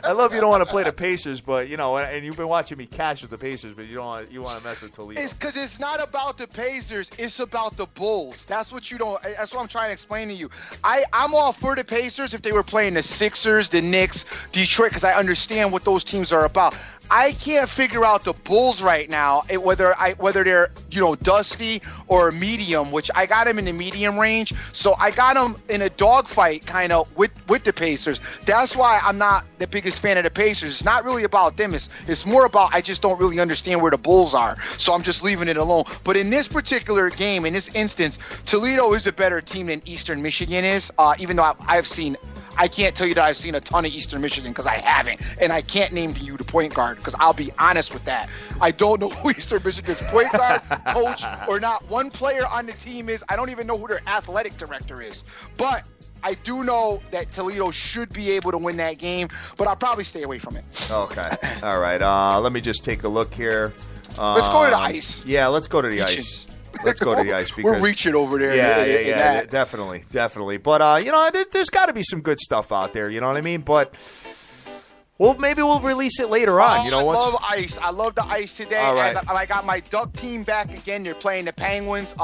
I love you don't want to play the Pacers, but and you've been watching me cash with the Pacers, but you want to mess with Toledo. It's because it's not about the Pacers. It's about the Bulls. That's what I'm trying to explain to you. I'm all for the Pacers if they were playing the Sixers, the Knicks, Detroit, because I understand what those teams are about. I can't figure out the Bulls right now, whether they're dusty or medium, which I got them in the medium range. So I got them in a dogfight kind of with the Pacers. That's why I'm not the biggest fan of the Pacers. It's not really about them. It's more about I just don't really understand where the Bulls are. So I'm just leaving it alone. But in this particular game, in this instance, Toledo is a better team than Eastern Michigan is, even though I can't tell you that I've seen a ton of Eastern Michigan because I haven't, and I can't name to you the point guard because I'll be honest with that. I don't know who Eastern Michigan's point guard, coach, or not one player on the team is. I don't even know who their athletic director is. But I do know that Toledo should be able to win that game, but I'll probably stay away from it. Okay. All right. Let me just take a look here. Let's go to the ice. Yeah, let's go to the ice. Let's go to the ice. Because, we're reaching over there. Yeah, definitely. But, there's got to be some good stuff out there. You know what I mean? But, maybe we'll release it later on. I love ice. I love the ice today. All right. I got my Duck team back again. They're playing the Penguins.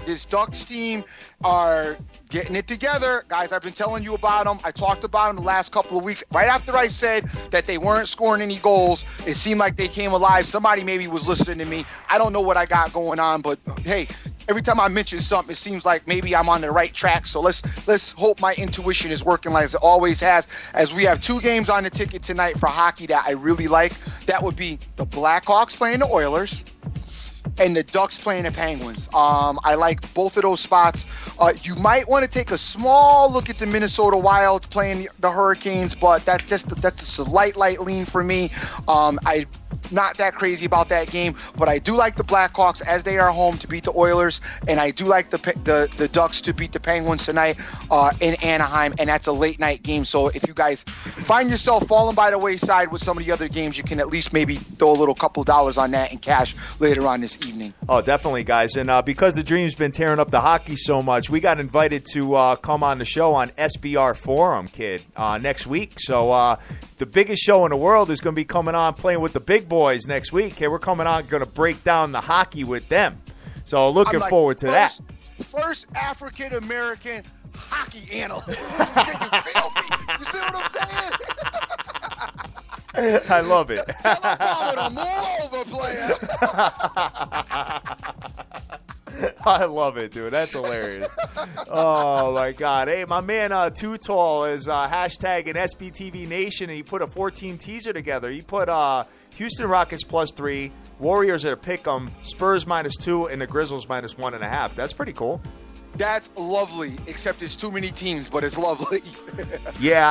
This Ducks team are getting it together. Guys, I've been telling you about them. I talked about them the last couple of weeks. Right after I said that they weren't scoring any goals, it seemed like they came alive. Somebody maybe was listening to me. I don't know what I got going on, but hey, every time I mention something, it seems like maybe I'm on the right track. So let's hope my intuition is working like it always has. As we have 2 games on the ticket tonight for hockey that I really like. That would be the Blackhawks playing the Oilers and the Ducks playing the Penguins. I like both of those spots. You might want to take a small look at the Minnesota Wild playing the Hurricanes, but that's just a light lean for me. I not that crazy about that game, but I do like the Blackhawks as they are home to beat the Oilers, and I do like the Ducks to beat the Penguins tonight in Anaheim, and that's a late night game. So if you guys find yourself falling by the wayside with some of the other games, you can at least maybe throw a little couple dollars on that in cash later on this evening. Oh, definitely, guys. And because the Dream's been tearing up the hockey so much, we got invited to come on the show on SBR Forum, kid, next week. So the biggest show in the world is going to be coming on playing with the big boys next week. Okay, we're coming on, going to break down the hockey with them. So looking forward to that. First African-American hockey analyst. You feel me? You see what I'm saying? I love it. Tell him move over, player. I love it, dude. That's hilarious. Oh, my God. Hey, my man Too Tall is hashtagging SBTV Nation, and he put a 14 teaser together. He put Houston Rockets +3, Warriors at a pick'em, Spurs -2, and the Grizzlies -1.5. That's pretty cool. That's lovely, except it's too many teams, but it's lovely. Yeah.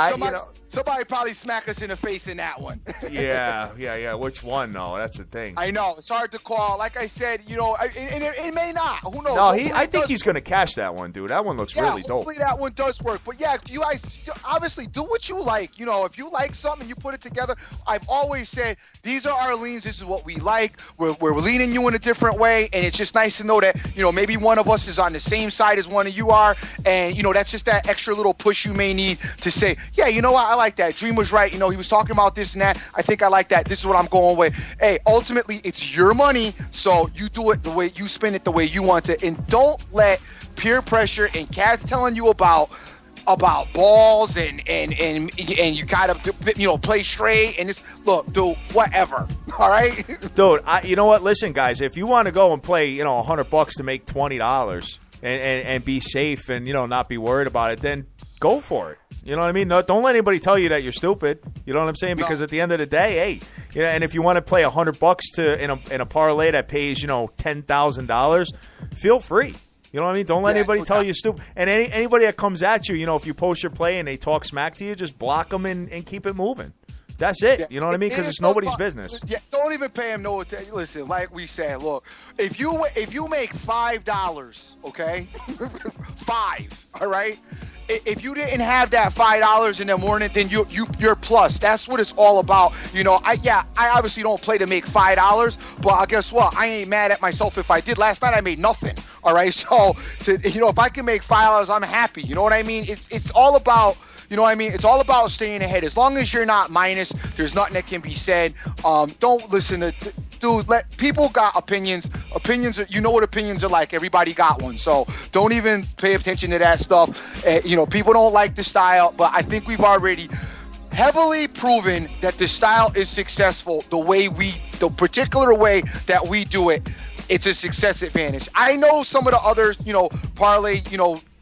Somebody probably smack us in the face in that one. Yeah. Which one, though? That's the thing. I know. It's hard to call. Like I said, and it may not. Who knows? No, I think he's going to cash that one, dude. That one looks really dope. Hopefully that one does work. But, yeah, you guys obviously do what you like. If you like something, you put it together. I've always said these are our leans. This is what we like. We're leaning you in a different way, and it's just nice to know that, maybe one of us is on the same side as one of you are, and that's just that extra little push you may need to say, yeah, you know what, I like that. Dream was right. He was talking about this and that. I think I like that. This is what I'm going with. Hey, ultimately, it's your money, so you do it the way you spend it the way you want to, and don't let peer pressure and cats telling you about balls and you gotta play straight and do whatever. All right, dude. You know what? Listen, guys, if you want to go and play, $100 to make $20. And be safe and, not be worried about it, then go for it. You know what I mean? No, don't let anybody tell you that you're stupid. You know what I'm saying? Because at the end of the day, hey, and if you want to play $100 in a parlay that pays, $10,000, feel free. You know what I mean? Don't let anybody tell you stupid. And anybody that comes at you, if you post your play and they talk smack to you, just block them and keep it moving. That's it. Yeah. You know what I mean? Because it's nobody's business. Yeah, don't even pay him no attention. Listen, like we said, look, if you make $5, okay, all right. If you didn't have that $5 in the morning, then you're plus. That's what it's all about. I obviously don't play to make $5, but guess what? I ain't mad at myself if I did. Last night I made nothing. All right, so if I can make $5, I'm happy. You know what I mean? It's all about. You know what I mean? It's all about staying ahead. As long as you're not minus, there's nothing that can be said. Don't listen to, dude. Let people got opinions. Opinions, what opinions are like. Everybody got one. So don't even pay attention to that stuff. People don't like the style, but I think we've already heavily proven that the style is successful. The particular way that we do it, it's a success advantage. I know some of the other, parlay,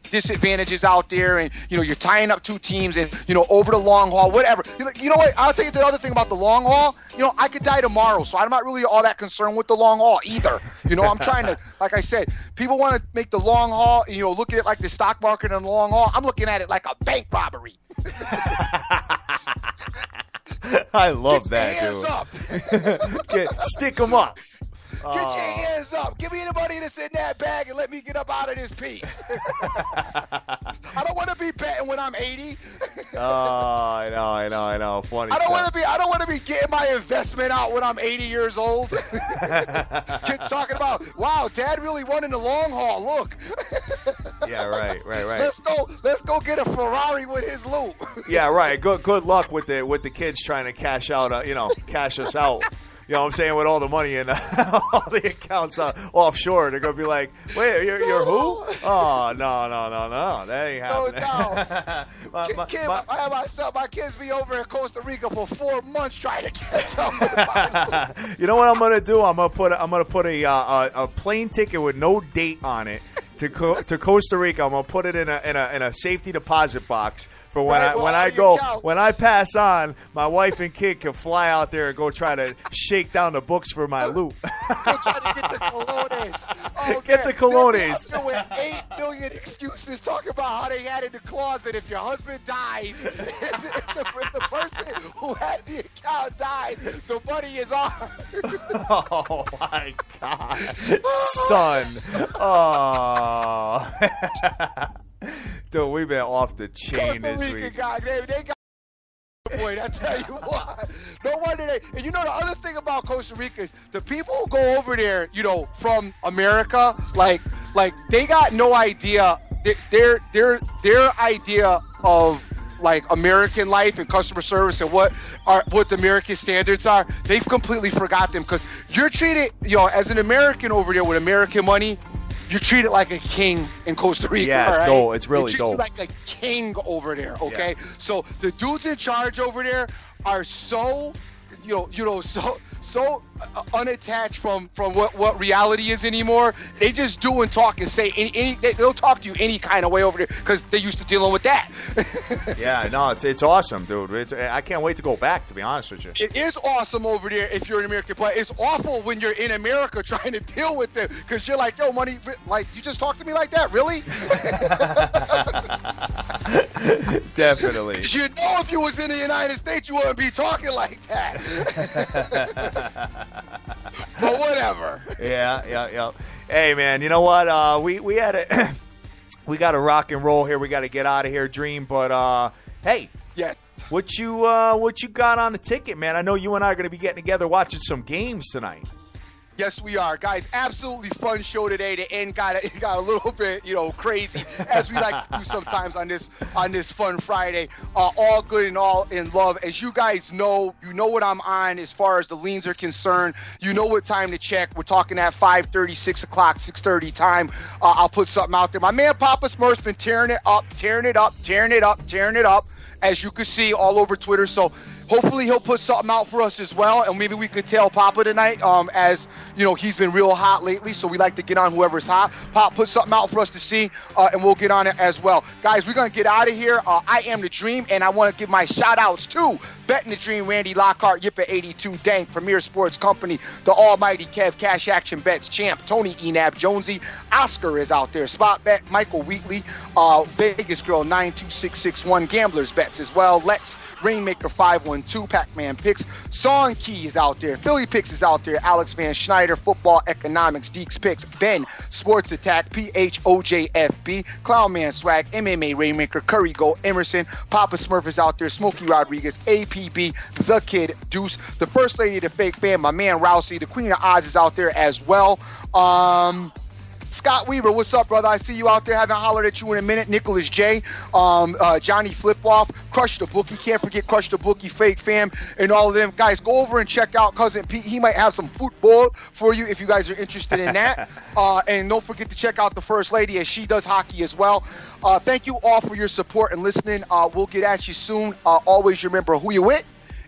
disadvantages out there, and you're tying up 2 teams and over the long haul, whatever. You know what, I'll tell you the other thing about the long haul. I could die tomorrow, so I'm not really all that concerned with the long haul either. I'm trying to, like I said, people want to make the long haul, look at it like the stock market and the long haul. I'm looking at it like a bank robbery. I love that, dude. Stick them up. Get your hands up. Give me anybody that's in that bag and let me get up out of this piece. I don't want to be betting when I'm 80. I know. Funny. I don't want to be getting my investment out when I'm 80 years old. Kids talking about, wow, Dad really won in the long haul. Look. Yeah, right. Let's go get a Ferrari with his loot. Yeah, right. Good luck with the kids trying to cash out. Cash us out. You know what I'm saying? With all the money in all the accounts offshore, they're going to be like, wait, you're who? Oh, no. That ain't happening. No. My kids be over in Costa Rica for 4 months trying to catch up. You know what I'm going to do? I'm going to put a plane ticket with no date on it to Costa Rica. I'm going to put it in a safety deposit box for when when I pass on, my wife and kid can fly out there and go try to shake down the books for my loot. Go try to get the colones. Oh, get the colones. There were 8 million excuses talking about how they had in the clause that if your husband dies, if the person who had the account dies, the money is ours. Oh my God, son. Oh. Dude, we've been off the chain this week. Guys, they got boy, I tell you what. No wonder they. And you know the other thing about Costa Rica is the people who go over there, you know, from America, like they got no idea. Their idea of like American life and customer service and what the American standards are, they've completely forgot them because you're treated, you know, as an American over there with American money. You're treated like a king in Costa Rica. Yeah, it's right? dope. It's really dope. You like a king over there, okay? Yeah. So the dudes in charge over there are so, so unattached from what reality is anymore. They just do and talk and say they'll talk to you any kind of way over there because they're used to dealing with that. Yeah, no, it's awesome, dude. I can't wait to go back, to be honest with you. It is awesome over there if you're an American player. It's awful when you're in America trying to deal with them because you're like, yo, money, like you just talk to me like that, really? Definitely. You know, if you was in the United States, you wouldn't be talking like that. But whatever. Yeah. Hey, man, you know what? We had a we got to rock and roll here. We got to get out of here, Dream. But hey, yes. What you got on the ticket, man? I know you and I are going to be getting together watching some games tonight. Yes, we are, guys. Absolutely fun show today. The end got a little bit, crazy, as we like to do sometimes on this fun Friday. All good and all in love. As you guys know, you know what I'm on as far as the leans are concerned. You know what time to check. We're talking at 5:30, 6 o'clock, 6:30 time. I'll put something out there. My man Papa Smurf's been tearing it up, as you can see all over Twitter. So hopefully he'll put something out for us as well, and maybe we could tell Papa tonight, as he's been real hot lately, so we like to get on whoever's hot. Pop, put something out for us to see, and we'll get on it as well. Guys, we're going to get out of here. I am the Dream, and I want to give my shout-outs to Betting the Dream, Randy Lockhart, Yippa82, Dank, Premier Sports Company, the almighty Kev, Cash Action Bets Champ, Tony Enab, Jonesy, Oscar is out there, Spot Bet, Michael Wheatley, Vegas Girl 92661, Gamblers Bets as well, Lex, Rainmaker 512, Pac-Man Picks, Song Key is out there, Philly Picks is out there, Alex Van Schneider, Football Economics, Deeks Picks, Ben, Sports Attack, PHOJFB, Clownman Swag, MMA Rainmaker, Curry Go, Emerson, Papa Smurf is out there, Smokey Rodriguez, APB, The Kid, Deuce, the First Lady of the Fake Fan, my man Rousey, the Queen of Oz is out there as well. Scott Weaver, what's up, brother? I see you out there. Haven't hollered at you in a minute. Nicholas J, Johnny Flipoff, Crush the Bookie. Can't forget Crush the Bookie, Fake Fam, and all of them. Guys, go over and check out Cousin Pete. He might have some football for you if you guys are interested in that. And don't forget to check out the First Lady as she does hockey as well. Thank you all for your support and listening. We'll get at you soon. Always remember who you with.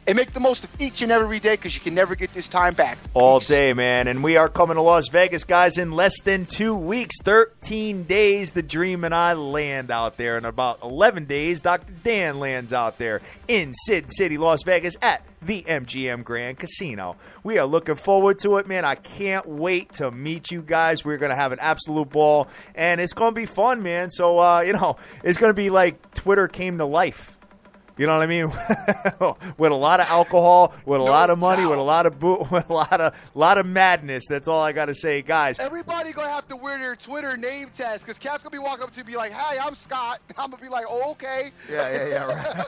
And make the most of each and every day because you can never get this time back. All day, man. And we are coming to Las Vegas, guys, in less than 2 weeks. 13 days, the Dream and I land out there. In about 11 days, Dr. Dan lands out there in Sid City, Las Vegas at the MGM Grand Casino. We are looking forward to it, man. I can't wait to meet you guys. We're going to have an absolute ball. And it's going to be fun, man. So, it's going to be like Twitter came to life. You know what I mean? With a lot of alcohol, with a lot of money, with a lot of with a lot of madness. That's all I got to say, guys. Everybody gonna have to wear their Twitter name tags because Cat's gonna be walking up to be like, "Hi, I'm Scott." I'm gonna be like, "Oh, okay." Yeah, right.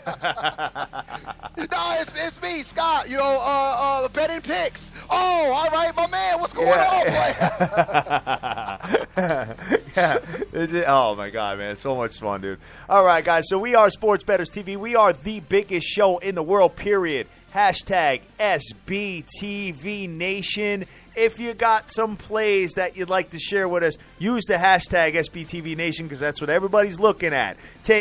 No, it's me, Scott. Betting picks. Oh, all right, my man. What's going on, boy? Oh my God, man, it's so much fun, dude. All right, guys. So we are Sports Bettors TV. We are the biggest show in the world, period. Hashtag SBTV Nation. If you got some plays that you'd like to share with us, use the hashtag SBTV Nation because that's what everybody's looking at.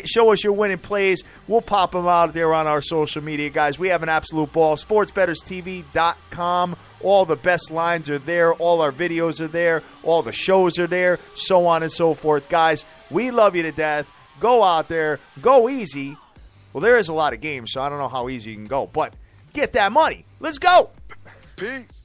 Show us your winning plays. We'll pop them out there on our social media, guys. We have an absolute ball. SportsBettersTV.com. All the best lines are there. All our videos are there. All the shows are there, so on and so forth. Guys, we love you to death. Go out there. Go easy. Well, there is a lot of games, so I don't know how easy you can go. But get that money. Let's go. Peace.